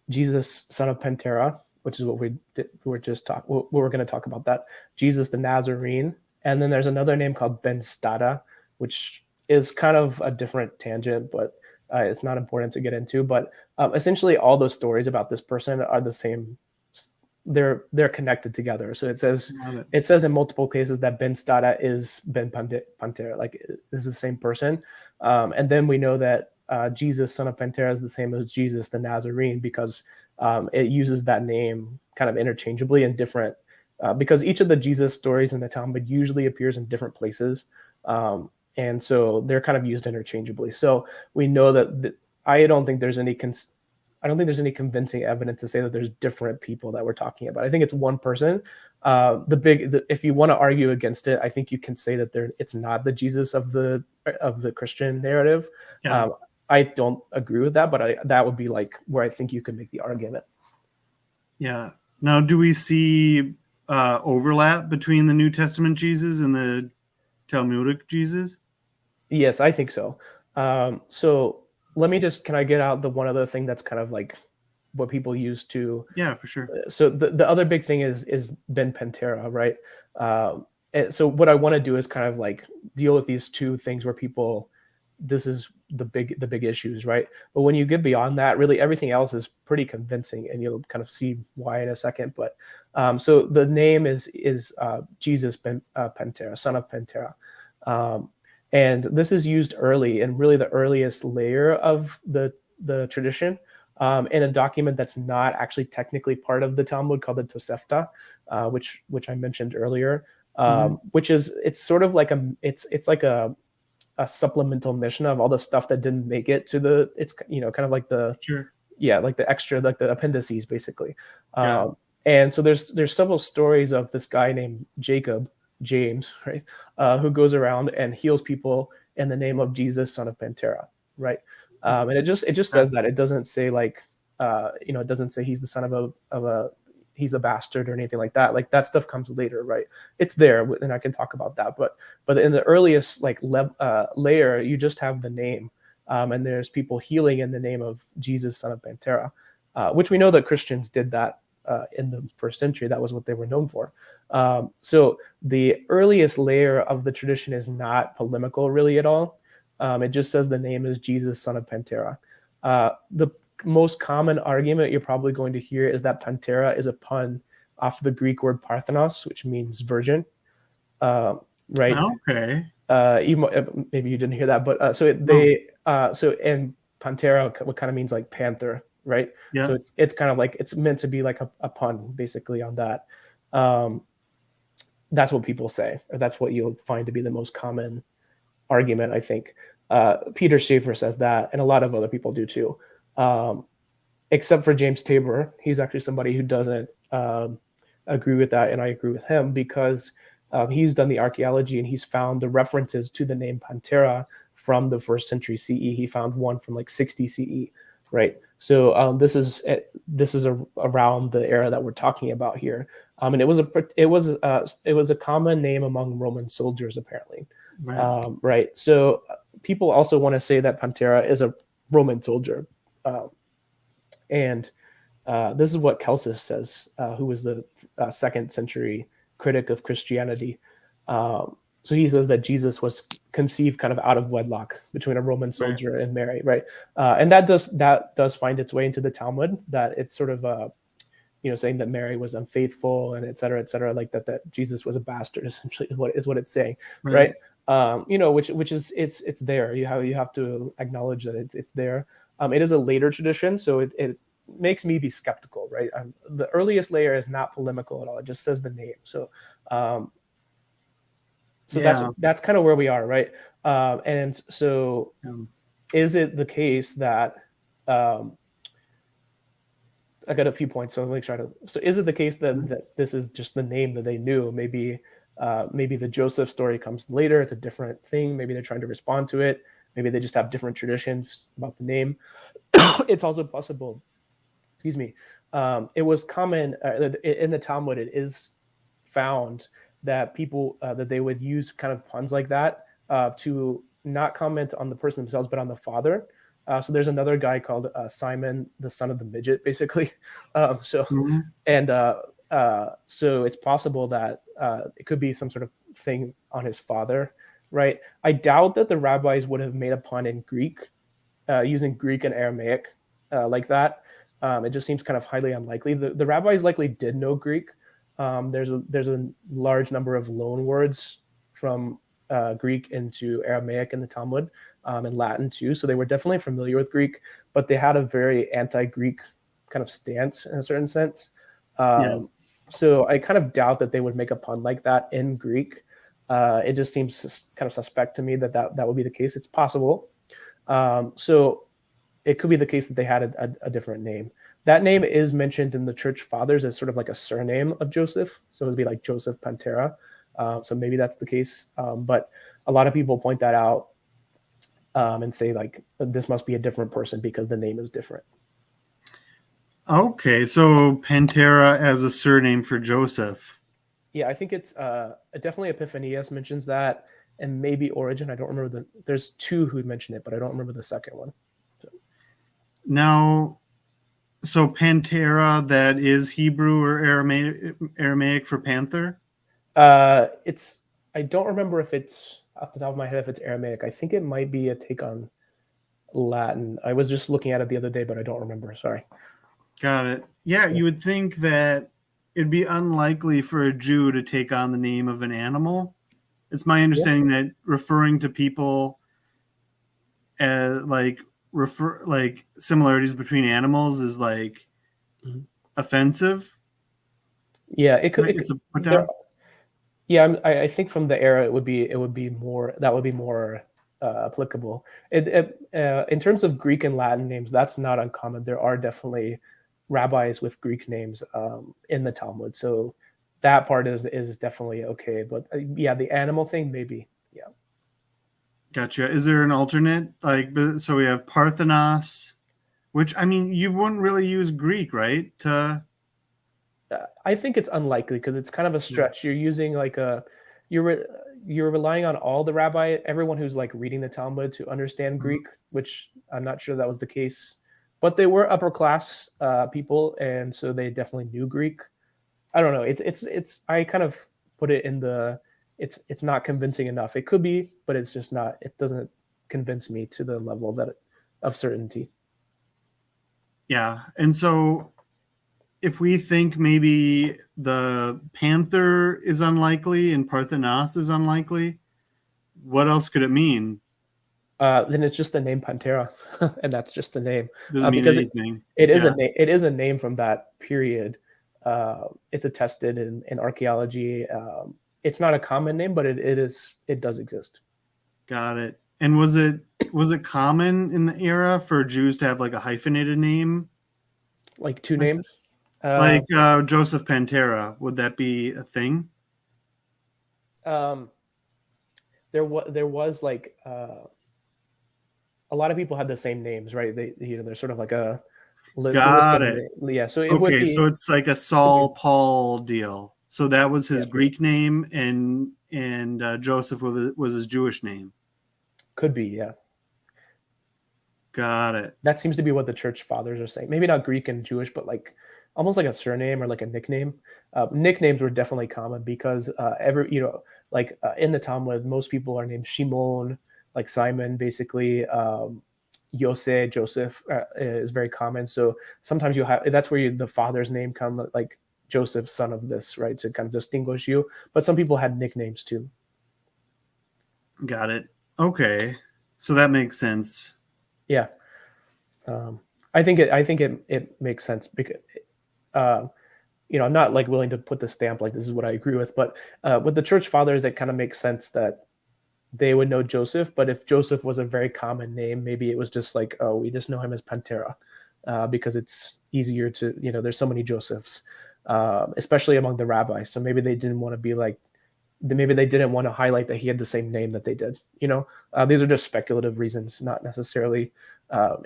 Jesus, son of Pentera, which is what we're going to talk about that. Jesus the Nazarene, and then there's another name called Ben Stada, which is kind of a different tangent, but it's not important to get into. But essentially, all those stories about this person are the same. They're connected together. So it says in multiple cases that Ben Stada is Ben Pantera, like is the same person. And then we know that Jesus, son of Pantera, is the same as Jesus the Nazarene, because it uses that name kind of interchangeably in different, because each of the Jesus stories in the Talmud usually appears in different places. And so they're kind of used interchangeably. So we know that I don't think there's any convincing evidence to say that there's different people that we're talking about. I think it's one person. If you want to argue against it, I think you can say that it's not the Jesus of the Christian narrative. Yeah. I don't agree with that, but that would be like where I think you could make the argument. Yeah. Now, do we see overlap between the New Testament Jesus and the Talmudic Jesus? Yes, I think so. So let me can I get out the one other thing that's kind of like what people use to. Yeah, for sure. So the other big thing is Ben Pantera, right? So what I want to do is kind of like deal with these two things where this is the big issues, right? But when you get beyond that, really everything else is pretty convincing, and you'll kind of see why in a second. But so the name is Jesus Pantera, son of Pantera. And this is used early, and really the earliest layer of the tradition, in a document that's not actually technically part of the Talmud, called the Tosefta, which I mentioned earlier. Which is, it's sort of like it's like a supplemental mission of all the stuff that didn't make it to it's kind of like like the extra, like the appendices basically. And so there's several stories of this guy named James, right, who goes around and heals people in the name of Jesus, son of Pantera, right? And it just says that. It doesn't say like it doesn't say he's the son of he's a bastard or anything like that. Like that stuff comes later, right? It's there, and I can talk about that. But in the earliest layer, you just have the name, and there's people healing in the name of Jesus, son of Pantera, which we know that Christians did that in the first century. That was what they were known for. So the earliest layer of the tradition is not polemical really at all. It just says the name is Jesus, son of Pantera. The most common argument you're probably going to hear is that Pantera is a pun off the Greek word Parthenos, which means virgin. Right? Okay. Maybe you didn't hear that, but and Pantera, what kind of means like panther, right? Yeah. So it's kind of like, it's meant to be like a pun basically on that. That's what people say, or that's what you'll find to be the most common argument, I think. Peter Schaeffer says that, and a lot of other people do too. Except for James Tabor. He's actually somebody who doesn't agree with that, and I agree with him, because he's done the archaeology and he's found the references to the name Pantera from the 1st century CE. He found one from like 60 CE, right? So this is around the era that we're talking about here, and it was a common name among Roman soldiers apparently, right? So people also want to say that Pantera is a Roman soldier. And this is what Celsus says, who was the 2nd century critic of Christianity. So he says that Jesus was conceived kind of out of wedlock between a Roman soldier and Mary, right? And that does find its way into the Talmud, that it's sort of saying that Mary was unfaithful and et cetera, like that Jesus was a bastard, essentially is what it's saying, right? Which is it's there. You have to acknowledge that it's there. It is a later tradition, so it makes me be skeptical, right? The earliest layer is not polemical at all. It just says the name. So that's kind of where we are, right? And so is it the case that I got a few points, so let me try to. So is it the case that this is just the name that they knew? Maybe Maybe the Joseph story comes later. It's a different thing. Maybe they're trying to respond to it. Maybe they just have different traditions about the name. It's also possible, excuse me, it was common in the Talmud, it is found that people, that they would use kind of puns like that to not comment on the person themselves, but on the father. So there's another guy called Simon, the son of the midget, basically. Mhm. And so it's possible that it could be some sort of thing on his father, right? I doubt that the rabbis would have made a pun in Greek, using Greek and Aramaic like that. It just seems kind of highly unlikely. The rabbis likely did know Greek. There's a large number of loan words from Greek into Aramaic in the Talmud, and Latin too. So they were definitely familiar with Greek, but they had a very anti-Greek kind of stance in a certain sense. Yeah. So I kind of doubt that they would make a pun like that in Greek. It just seems kind of suspect to me that would be the case. It's possible. So it could be the case that they had a different name. That name is mentioned in the church fathers as sort of like a surname of Joseph. So it would be like Joseph Pantera. So maybe that's the case. But a lot of people point that out and say like this must be a different person because the name is different. Okay, so Pantera as a surname for Joseph. Yeah, I think it's definitely Epiphanius mentions that, and maybe Origin. I don't remember there's two who mentioned it, but I don't remember the second one. So. Now, so Pantera, that is Hebrew or Aramaic for panther? It's I don't remember if it's off the top of my head if it's Aramaic. I think it might be a take on Latin. I was just looking at it the other day, but I don't remember. Sorry. Got it. Yeah, you would think that it'd be unlikely for a Jew to take on the name of an animal. It's my understanding that referring to people as like similarities between animals is like offensive. Yeah, it could. It's a put down. Yeah, I think from the era it would be more applicable. In terms of Greek and Latin names, that's not uncommon. There are definitely rabbis with Greek names in the Talmud, so that part is definitely okay. But yeah, the animal thing maybe. Yeah. Gotcha. Is there an alternate? Like, so we have Parthenos, which I mean, you wouldn't really use Greek, right? I think it's unlikely because it's kind of a stretch. You're using like you're relying on all the everyone who's like reading the Talmud to understand Greek, which I'm not sure that was the case. But they were upper class people, and so they definitely knew Greek. I don't know. It's I kind of put it in the it's not convincing enough. It could be, but it's just not. It doesn't convince me to the level of certainty. Yeah, and so if we think maybe the panther is unlikely and Parthenos is unlikely, what else could it mean? Then it's just the name Pantera, and that's just the name. Doesn't mean because anything. it is a name. It is a name from that period. It's attested in archaeology. It's not a common name, but it does exist. Got it. And was it common in the era for Jews to have like a hyphenated name, like two names? Like Joseph Pantera? Would that be a thing? There was like a lot of people had the same names, right? They're sort of like a Got it. Yeah, so it okay, would be. So it's like a Saul Paul deal. So that was his Greek name, and Joseph was his Jewish name. Could be, yeah. Got it. That seems to be what the church fathers are saying. Maybe not Greek and Jewish, but like almost like a surname or like a nickname. Nicknames were definitely common because in the Talmud, most people are named Shimon, like Simon, basically. Yosef, Joseph is very common. So sometimes that's where the father's name comes, like Joseph, son of this, right? To kind of distinguish you. But some people had nicknames too. Got it. Okay, so that makes sense. Yeah, I think it makes sense because I'm not like willing to put the stamp like this is what I agree with, but with the church fathers, it kind of makes sense that they would know Joseph. But if Joseph was a very common name, maybe it was just like, oh, we just know him as Pantera because it's easier to, there's so many Josephs, especially among the rabbis. So maybe they didn't want to be like maybe they didn't want to highlight that he had the same name that they did. These are just speculative reasons, not necessarily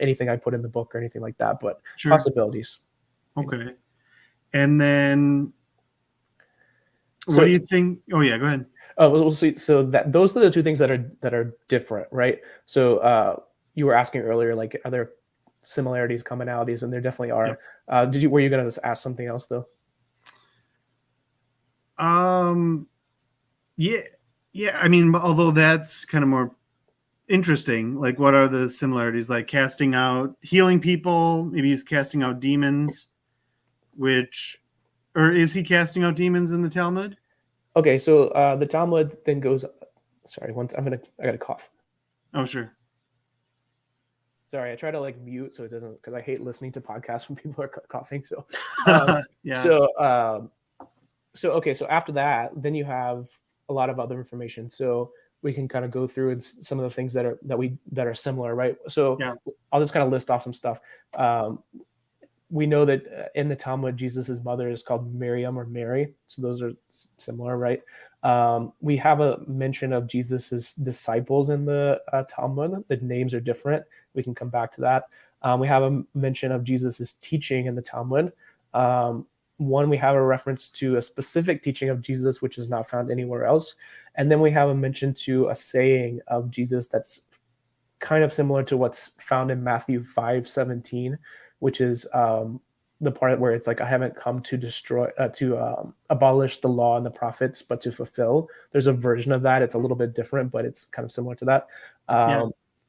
anything I put in the book or anything like that, but Sure. possibilities. Okay. And then what do you think? Oh yeah, go ahead. We'll see. So those are the two things that are different, right? So you were asking earlier, like, are there similarities, commonalities, and there definitely are. Yep. Were you going to ask something else though? Yeah. I mean, although that's kind of more interesting. Like, what are the similarities? Like casting out, healing people. Maybe he's casting out demons. Or is he casting out demons in the Talmud? Okay, so the Talmud then goes. Sorry, I got a cough. Oh, sure. Sorry, I try to like mute so it doesn't, because I hate listening to podcasts when people are coughing. So, Yeah. So after that, then you have a lot of other information. So we can kind of go through and some of the things that are similar, right? So Yeah. I'll just kind of list off some stuff. We know that in the Talmud, Jesus's mother is called Miriam or Mary. So those are similar, right? We have a mention of Jesus's disciples in the Talmud. The names are different. We can come back to that. We have a mention of Jesus's teaching in the Talmud. We have a reference to a specific teaching of Jesus, which is not found anywhere else. And then we have a mention to a saying of Jesus that's kind of similar to what's found in Matthew 5:17, which is the part where it's like, I haven't come to abolish the law and the prophets, but to fulfill. There's a version of that. It's a little bit different, but it's kind of similar to that.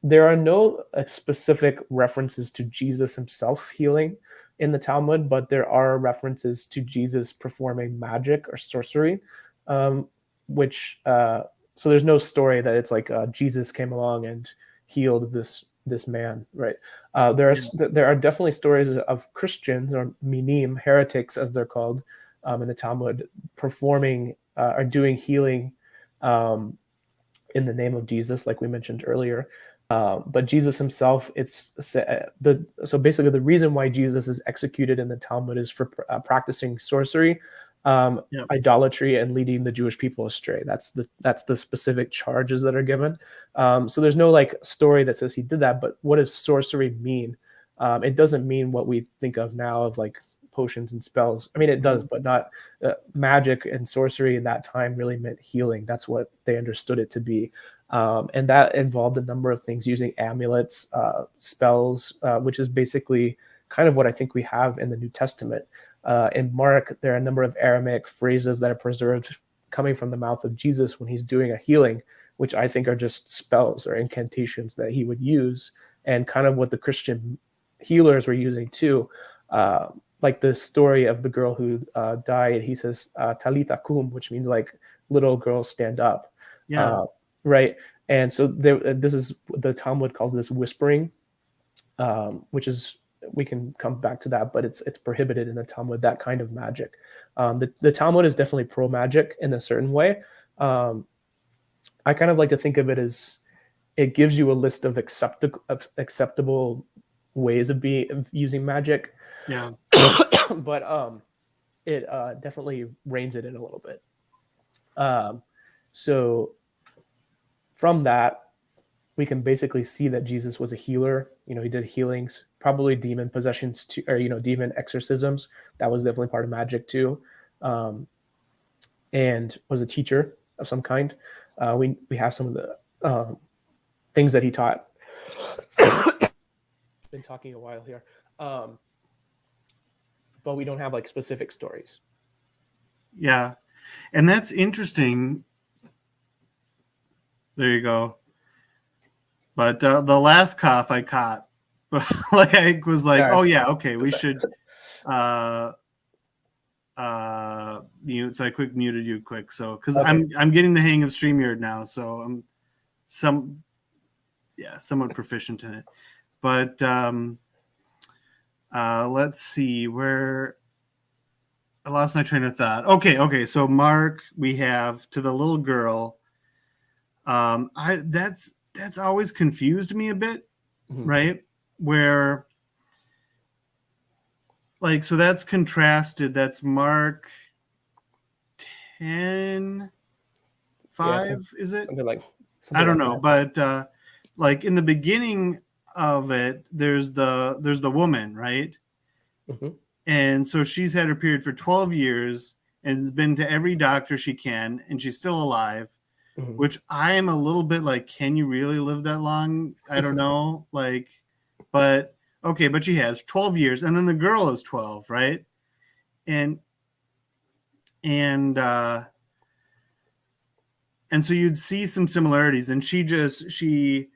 There are no specific references to Jesus himself healing in the Talmud, but there are references to Jesus performing magic or sorcery, so there's no story that it's like Jesus came along and healed this man, right? There are definitely stories of Christians, or minim, heretics as they're called, in the Talmud, performing or doing healing in the name of Jesus, like we mentioned earlier. But Jesus himself, so basically the reason why Jesus is executed in the Talmud is for practicing sorcery, idolatry, and leading the Jewish people astray. That's the specific charges that are given. So there's no like story that says he did that. But what does sorcery mean? It doesn't mean what we think of now of like potions and spells. I mean, it does, but not magic and sorcery in that time really meant healing. That's what they understood it to be. And that involved a number of things, using amulets, spells, which is basically kind of what I think we have in the New Testament. In Mark, there are a number of Aramaic phrases that are preserved coming from the mouth of Jesus when he's doing a healing, which I think are just spells or incantations that he would use, and kind of what the Christian healers were using too. Like the story of the girl who died, he says, Talitha kum, which means like, little girl, stand up. Yeah. Right. And so this is, the Talmud calls this whispering, which is, we can come back to that, but it's prohibited in the Talmud, that kind of magic. The Talmud is definitely pro magic in a certain way. I kind of like to think of it as, it gives you a list of acceptable ways of using magic. Yeah. But it definitely reins it in a little bit. So from that, we can basically see that Jesus was a healer. He did healings, probably demon possessions too, or demon exorcisms. That was definitely part of magic too, and was a teacher of some kind. We have some of the things that he taught. Been talking a while here, but we don't have like specific stories. Yeah, and that's interesting. There you go. But the last cough I caught, like, was like, oh yeah, okay, we should mute. So I quick muted you quick. So because okay. I'm getting the hang of StreamYard now, so I'm somewhat proficient in it. But let's see where I lost my train of thought. Okay. So Mark, we have to the little girl. That's always confused me a bit, right? Where, like, so that's contrasted. That's Mark 10. Yeah, is it? something like I something don't like know, that. but like in the beginning of it, there's the woman, right? Hmm. And so she's had her period for 12 years and has been to every doctor she can, and she's still alive, Hmm. which I am a little bit like, can you really live that long? I don't know. Like, but okay, but she has 12 years, and then the girl is 12, right? And and and so you'd see some similarities, and she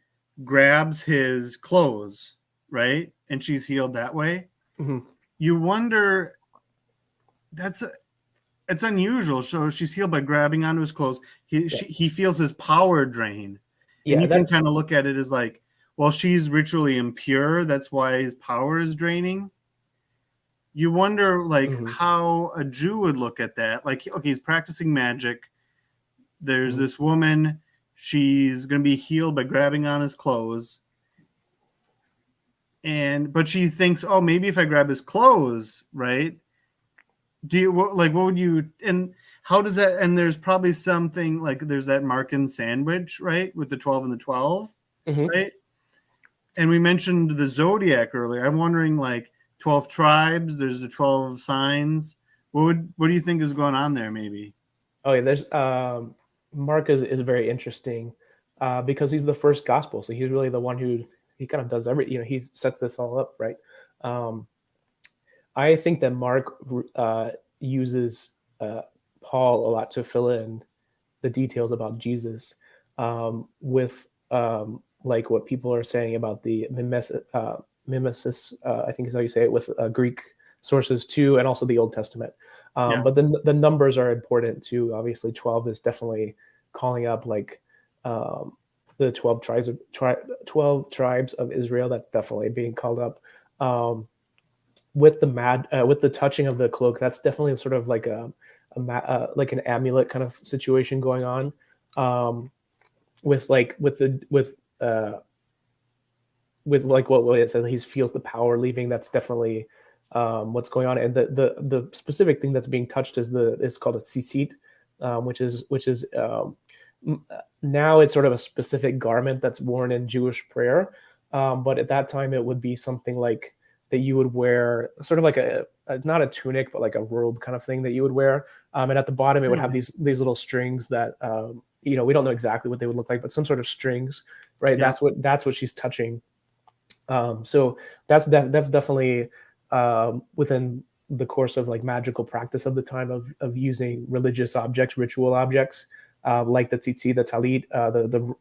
grabs his clothes, right? And she's healed that way. Hmm. You wonder, that's it's unusual. So she's healed by grabbing onto his clothes. Yeah, He feels his power drain, and yeah, you can that's. kind of look at it as like, well, she's ritually impure. That's why his power is draining. You wonder like Hmm. how a Jew would look at that. Like, okay, he's practicing magic. There's Hmm. this woman. She's going to be healed by grabbing on his clothes. And but she thinks, oh, maybe if I grab his clothes, right? Do you like what would you, and how does that, and there's probably something like there's that Markan sandwich, right, with the 12 and the 12, Hmm. right? And we mentioned the zodiac earlier. I'm wondering like 12 tribes, there's the 12 signs. What do you think is going on there maybe? Oh yeah, there's Mark is very interesting because he's the first gospel, so he's really the one who he kind of does every, he sets this all up, right? Um, I think that Mark uses Paul a lot to fill in the details about Jesus with like what people are saying about the mimesis, I think is how you say it, with Greek sources too, and also the Old Testament. Yeah, But the numbers are important too. Obviously, 12 is definitely calling up like um, the 12 tribes of Israel. That's definitely being called up. With with the touching of the cloak, that's definitely sort of like like an amulet kind of situation going on. Um, with like with like what it says, he feels the power leaving. That's definitely what's going on. And the specific thing that's being touched is called a tzitzit, which is now it's sort of a specific garment that's worn in Jewish prayer. But at that time, it would be something like that you would wear, sort of like a not a tunic, but like a robe kind of thing that you would wear. And at the bottom, it would have really. these little strings that we don't know exactly what they would look like, but some sort of strings, right? Yeah, That's what she's touching. So that's definitely within the course of like magical practice of the time of using religious objects, ritual objects, like the tzitzit, the talit,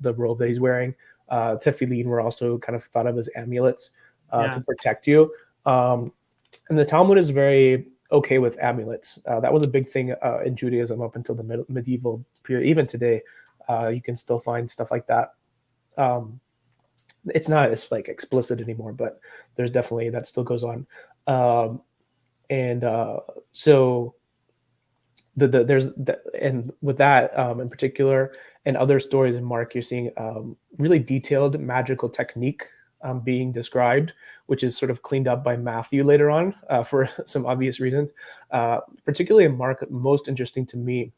the robe that he's wearing. Tefillin were also kind of thought of as amulets yeah, to protect you. Um, and the Talmud is very okay with amulets. That was a big thing in Judaism up until the medieval period. Even today, you can still find stuff like that. Um, it's not as like explicit anymore, but there's definitely that still goes on. Um, and so there's and with that in particular and other stories in Mark, you're seeing really detailed magical technique being described, which is sort of cleaned up by Matthew later on for some obvious reasons. Particularly in Mark, most interesting to me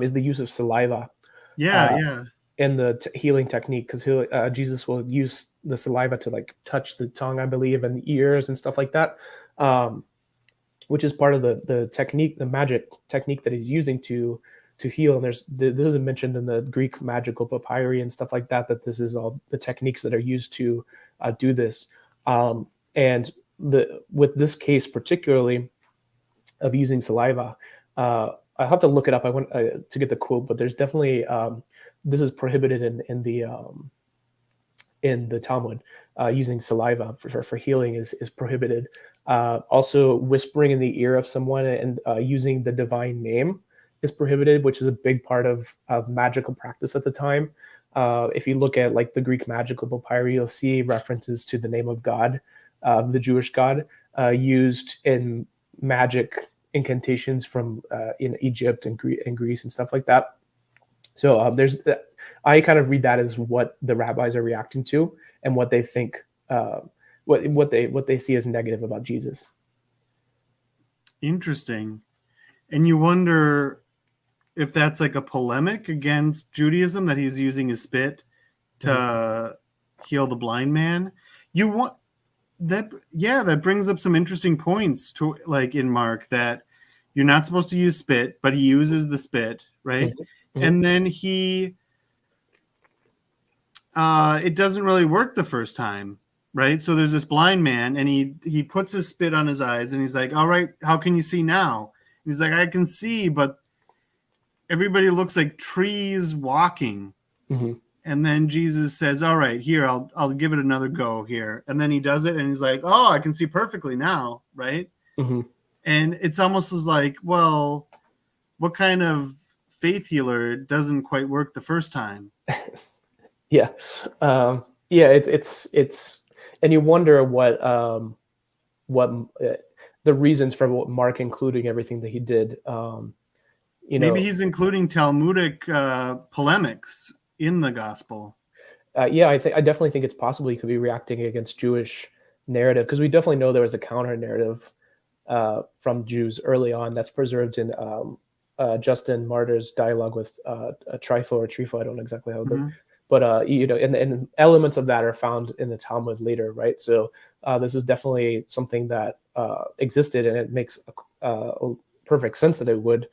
is the use of saliva yeah, uh, yeah, in the healing technique, because Jesus will use the saliva to like touch the tongue, I believe, and the ears and stuff like that, um, which is part of the technique, the magic technique that he's using to heal. And this is mentioned in the Greek magical papyri and stuff like that. That this is all the techniques that are used to do this. And with this case particularly of using saliva. I have to look it up. I want to get the quote, but there's definitely this is prohibited in the Talmud. Using saliva for healing is prohibited. Also, whispering in the ear of someone and using the divine name is prohibited, which is a big part of magical practice at the time. If you look at like the Greek magical papyri, you'll see references to the name of God, the Jewish God, used in magic incantations from in Egypt and Greece and stuff like that. So I kind of read that as what the rabbis are reacting to and what they think, what they see as negative about Jesus. interesting. And you wonder, if that's like a polemic against Judaism that he's using his spit to heal the blind man. You want that? Yeah, that brings up some interesting points to like in Mark that you're not supposed to use spit, but he uses the spit, right? And then it doesn't really work the first time, right? So there's this blind man, and he puts his spit on his eyes, and he's like, "All right, how can you see now?" And he's like, "I can see, but everybody looks like trees walking." And then Jesus says, "All right, here, I'll give it another go here." And then he does it, and he's like, "Oh, I can see perfectly now," right? And it's almost as like, well, what kind of faith healer doesn't quite work the first time? Yeah, it's and you wonder what the reasons for Mark including everything that he did. Maybe he's including Talmudic polemics in the gospel. Yeah, I definitely think it's possible he could be reacting against Jewish narrative, because we definitely know there was a counter narrative from Jews early on that's preserved in Justin Martyr's dialogue with Trypho or Trifo. I don't know exactly how, but and elements of that are found in the Talmud later, right? So this is definitely something that existed, and it makes perfect sense that it would.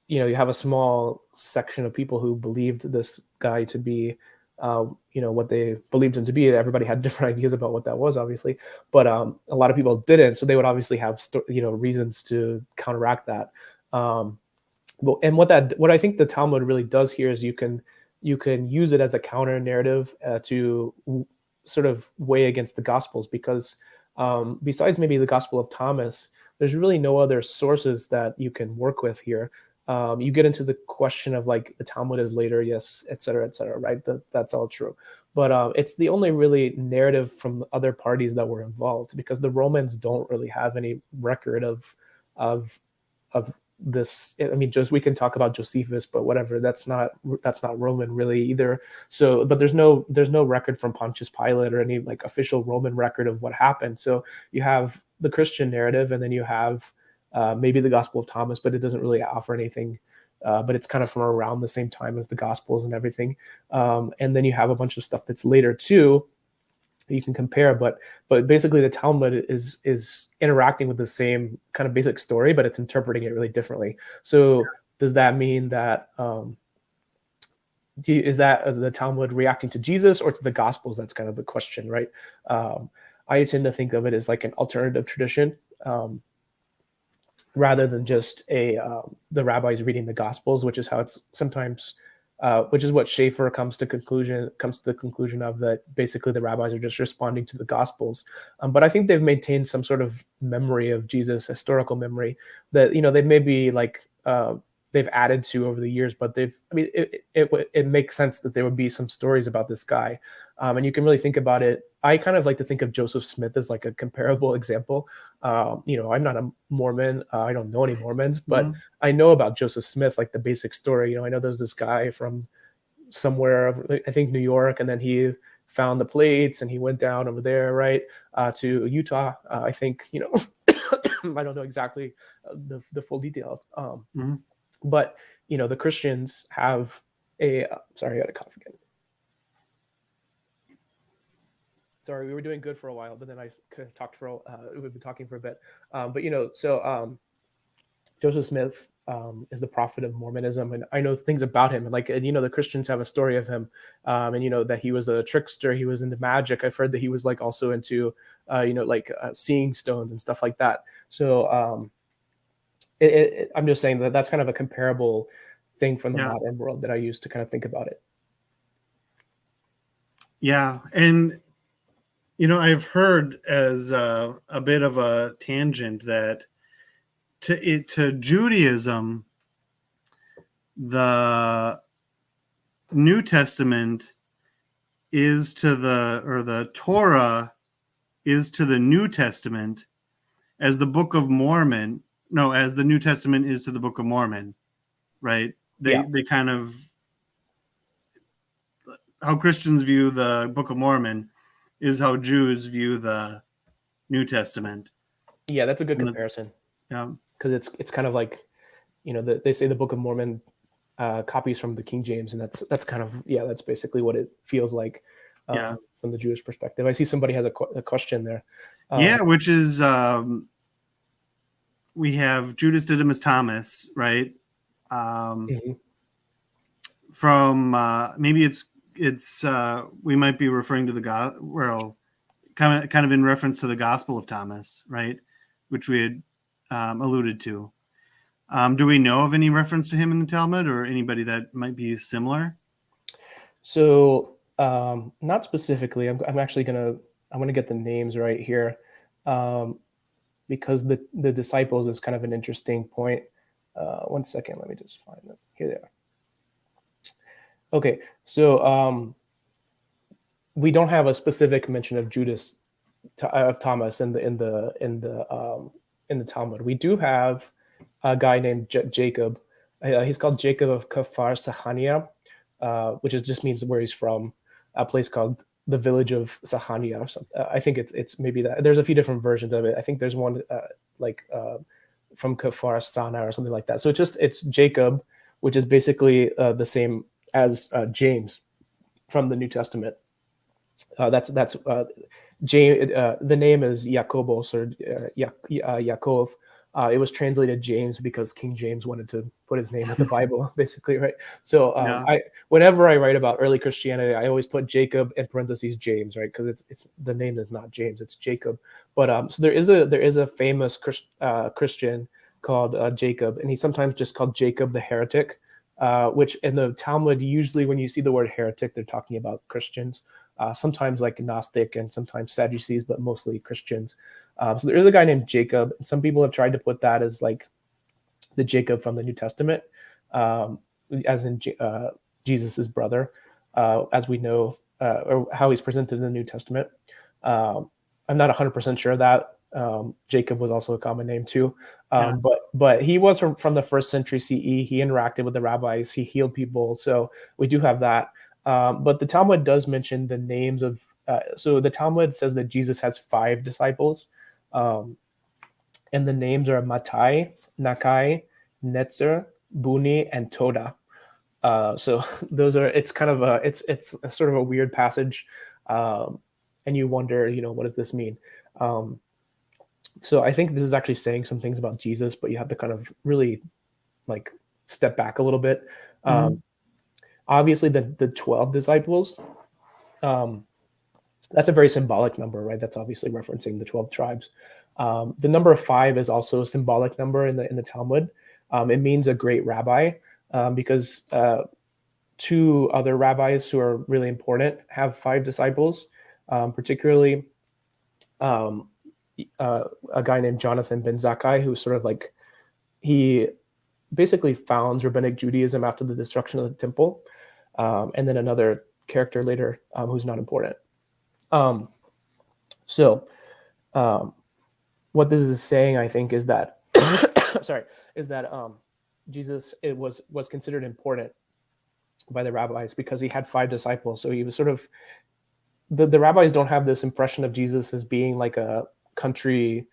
You have a small section of people who believed this guy to be, what they believed him to be. Everybody had different ideas about what that was, obviously, but a lot of people didn't. So they would obviously have, reasons to counteract that. And what I think the Talmud really does here is you can use it as a counter narrative to sort of weigh against the Gospels, because besides maybe the Gospel of Thomas, there's really no other sources that you can work with here. You get into the question of like the Talmud is later, yes, et cetera, right? That's all true. But it's the only really narrative from other parties that were involved, because the Romans don't really have any record of this. I mean, just we can talk about Josephus, but whatever. That's not Roman really either. So, but there's no record from Pontius Pilate or any like official Roman record of what happened. So you have the Christian narrative, and then you have maybe the Gospel of Thomas, but it doesn't really offer anything. But it's kind of from around the same time as the Gospels and everything. And then you have a bunch of stuff that's later too that you can compare. But basically, the Talmud is interacting with the same kind of basic story, but it's interpreting it really differently. So does that mean that is that the Talmud reacting to Jesus or to the Gospels? That's kind of the question, right? I tend to think of it as like an alternative tradition. Rather than just the rabbis reading the Gospels, which is how it's sometimes, which is what Schaeffer comes to the conclusion of, that basically the rabbis are just responding to the Gospels. But I think they've maintained some sort of memory of Jesus, historical memory, that they may be like they've added to over the years, but it makes sense that there would be some stories about this guy, and you can really think about it. I kind of like to think of Joseph Smith as like a comparable example. I'm not a Mormon. I don't know any Mormons, but I know about Joseph Smith, like the basic story. I know there's this guy from somewhere, I think New York, and then he found the plates and he went down over there, right, to Utah. I think, I don't know exactly the full details. But, the Christians have sorry, I got a cough again. Sorry, we were doing good for a while, but then I kind of talked we've been talking for a bit. So Joseph Smith is the prophet of Mormonism, and I know things about him. And the Christians have a story of him, and that he was a trickster. He was into magic. I've heard that he was like also into, seeing stones and stuff like that. So I'm just saying that that's kind of a comparable thing from the modern world that I use to kind of think about it. Yeah, and I've heard as a bit of a tangent that to Judaism, the New Testament is the Torah is to the New Testament as the Book of Mormon. No, as the New Testament is to the Book of Mormon, right? They kind of, how Christians view the Book of Mormon is how Jews view the New Testament. Yeah, that's a good comparison. Yeah, because it's kind of like, they say the Book of Mormon copies from the King James, and that's kind of that's basically what it feels like from the Jewish perspective. I see somebody has a question there. Which is we have Judas Didymus Thomas, right? Mm-hmm. From maybe it's we might be referring to the kind of in reference to the Gospel of Thomas, right? Which we had alluded to. Do we know of any reference to him in the Talmud, or anybody that might be similar? So not specifically. I'm actually gonna get the names right here, because the disciples is kind of an interesting point. 1 second, let me just find them. Here they are. Okay, so we don't have a specific mention of Judas of Thomas in the Talmud. We do have a guy named Jacob. He's called Jacob of Kafar Sahania, which just means where he's from. A place called the village of Sahania or something. I think it's maybe that. There's a few different versions of it. I think there's one from Kafar Sana or something like that. So it's Jacob, which is basically the same as James from the New Testament. That's James. The name is Jacobos or Yaakov. It was translated James because King James wanted to put his name in the Bible, basically, right? So whenever I write about early Christianity, I always put Jacob in parentheses James, right? Because it's the name is not James, it's Jacob. But so there is a famous Christian called Jacob, and he's sometimes just called Jacob the heretic, which in the Talmud, usually when you see the word heretic, they're talking about Christians. Sometimes like Gnostic and sometimes Sadducees, but mostly Christians. So there is a guy named Jacob, and some people have tried to put that as like the Jacob from the New Testament, as in Jesus's brother, as we know, or how he's presented in the New Testament. I'm not 100% sure of that. Jacob was also a common name too, but he was from the 1st century CE. He interacted with the rabbis. He healed people, so we do have that. But the Talmud does mention the names of. So the Talmud says that Jesus has 5 disciples, and the names are Matai, Nakai, Netzer, Buni, and Toda. So those are. It's kind of it's a sort of a weird passage, and you wonder, what does this mean? So I think this is actually saying some things about Jesus, but you have to kind of really like step back a little bit. Obviously, the 12 disciples, that's a very symbolic number, right? That's obviously referencing the 12 tribes. The number of 5 is also a symbolic number in the Talmud. It means a great rabbi, because 2 other rabbis who are really important have 5 disciples, particularly a guy named Jonathan ben Zakkai, who's sort of like, he basically founds Rabbinic Judaism after the destruction of the temple. And then another character later who's not important. So what this is saying, I think, is that Jesus was considered important by the rabbis because he had 5 disciples. So he was sort of the rabbis don't have this impression of Jesus as being like a country,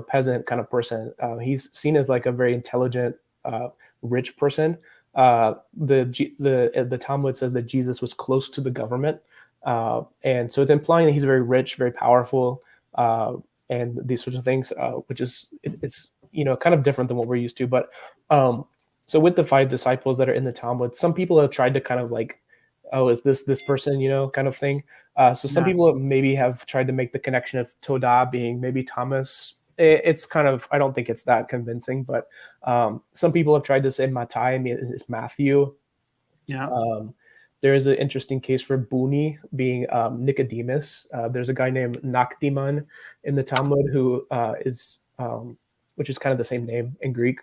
peasant kind of person. He's seen as like a very intelligent, rich person. The Talmud says that Jesus was close to the government, and so it's implying that he's very rich, very powerful, and these sorts of things, which is it's kind of different than what we're used to. But so with the 5 disciples that are in the Talmud, some people have tried to kind of like, oh, is this person, kind of thing. So some people maybe have tried to make the connection of Todah being maybe Thomas. It's kind of, I don't think it's that convincing, but some people have tried to say Matai is Matthew. There is an interesting case for Buni being Nicodemus. There's a guy named Nakdiman in the Talmud who is, which is kind of the same name in Greek,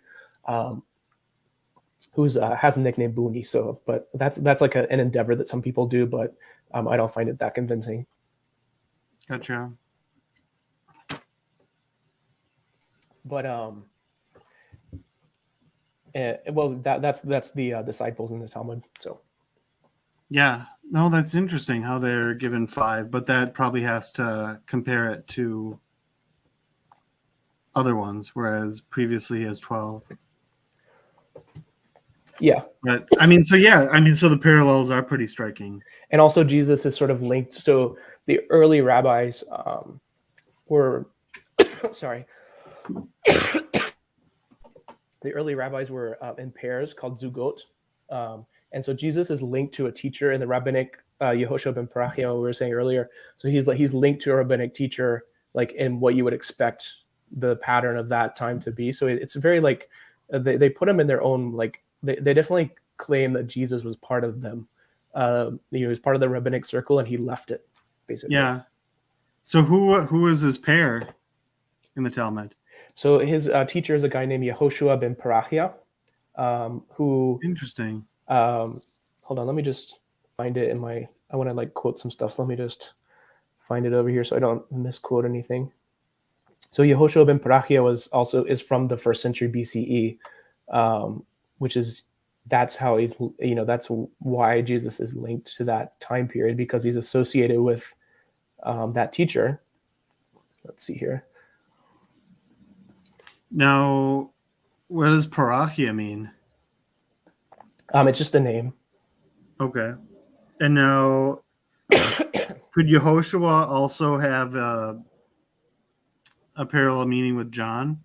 who's has a nickname Buni. So, but that's like an endeavor that some people do, but I don't find it that convincing. Gotcha. But well, that's the disciples in the Talmud. So yeah, no, that's interesting how they're given 5, but that probably has to compare it to other ones, whereas previously he has 12. Yeah. But I mean, so the parallels are pretty striking. And also Jesus is sort of linked. So the early rabbis were, sorry, the early rabbis were in pairs called zugot. And so Jesus is linked to a teacher in the rabbinic Yehoshua ben Parachia, we were saying earlier. So he's linked to a rabbinic teacher, like in what you would expect the pattern of that time to be. So it's very like they put him in their own, like they definitely claim that Jesus was part of them. He was part of the rabbinic circle and he left it, basically. Yeah. So who was his pair in the Talmud? So his teacher is a guy named Yehoshua ben Parachia, who Interesting. hold on, let me just find it in my, I want to like quote some stuff. So let me just find it over here so I don't misquote anything. So Yehoshua ben Parachia is from the 1st century BCE, which is, that's how he's, that's why Jesus is linked to that time period, because he's associated with that teacher. Let's see here. Now, what does Parachia mean? It's just a name. Okay. And now, could Yehoshua also have a parallel meaning with John?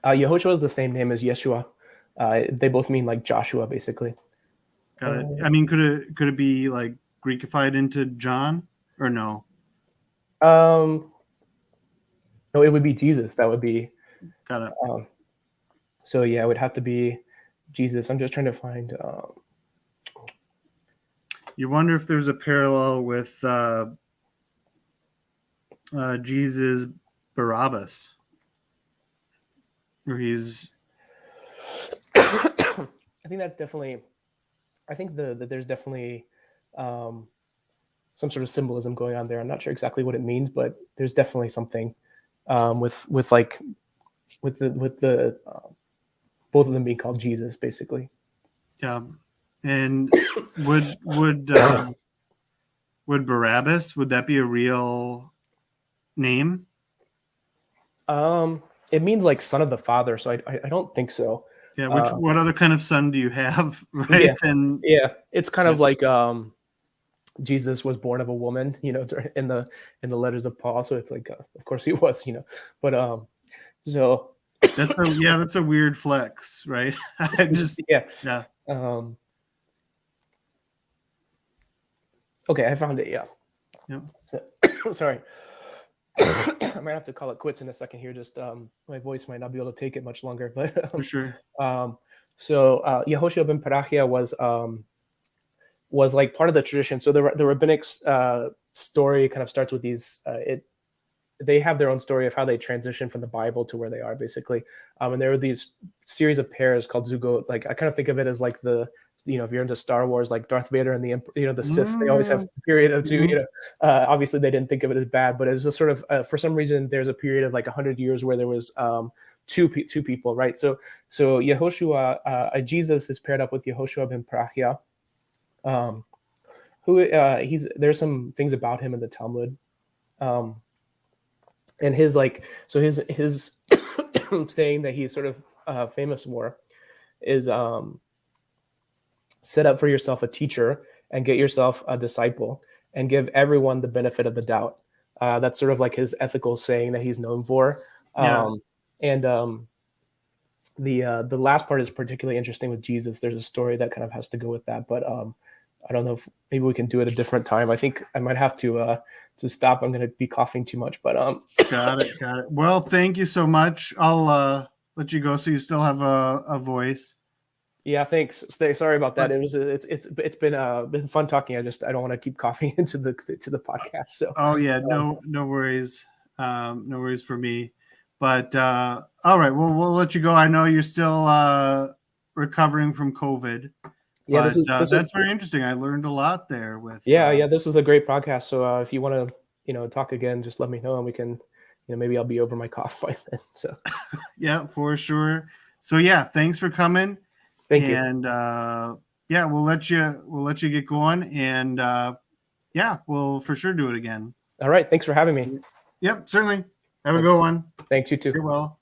Yehoshua is the same name as Yeshua. They both mean like Joshua, basically. Got it. I mean, could it be like Greekified into John or no? No, it would be Jesus. That would be. Got it. So yeah, it would have to be Jesus. I'm just trying to find. You wonder if there's a parallel with Jesus Barabbas, where he's. I think that's definitely. I think that there's definitely some sort of symbolism going on there. I'm not sure exactly what it means, but there's definitely something with the both of them being called Jesus, basically. Yeah, and would Barabbas, would that be a real name? It means like son of the father, so I don't think so. Yeah, what other kind of son do you have, right? Yeah, and it's kind of like Jesus was born of a woman, in the letters of Paul. So it's like, of course he was, but so that's a weird flex, right? I just yeah. Okay, I found it. Yeah. Yep. So, sorry. I might have to call it quits in a second here. Just my voice might not be able to take it much longer, but For sure. So Yehoshua ben Parachia was like part of the tradition. So the rabbinic story kind of starts with these. They have their own story of how they transitioned from the Bible to where they are, basically. And there were these series of pairs called zugot. Like I kind of think of it as like the, if you're into Star Wars, like Darth Vader and the Sith, they always have a period of two. Obviously they didn't think of it as bad, but it was just sort of for some reason there's a period of like 100 years where there was two people, right? So Yehoshua, Jesus is paired up with Yehoshua ben Parachia, who there's some things about him in the Talmud. And his his saying that he's sort of famous for is set up for yourself a teacher and get yourself a disciple and give everyone the benefit of the doubt. That's sort of like his ethical saying that he's known for. And the last part is particularly interesting with Jesus. There's a story that kind of has to go with that, but I don't know if maybe we can do it a different time. I think I might have to stop. I'm going to be coughing too much, but Got it. Well, thank you so much. I'll let you go so you still have a voice. Yeah, thanks. Sorry about that. It's been fun talking. I don't want to keep coughing into the podcast. So. Oh yeah, no worries. No worries for me. But all right, well we'll let you go. I know you're still recovering from COVID. Yeah, that's very interesting. I learned a lot there with. Yeah, this was a great podcast. So if you want to, talk again, just let me know and we can, maybe I'll be over my cough by then. So. Yeah, for sure. So yeah, thanks for coming. Thank you. And we'll let you get going. And we'll for sure do it again. All right. Thanks for having me. Yep, certainly. Have a good one. Thanks, you too. You're well.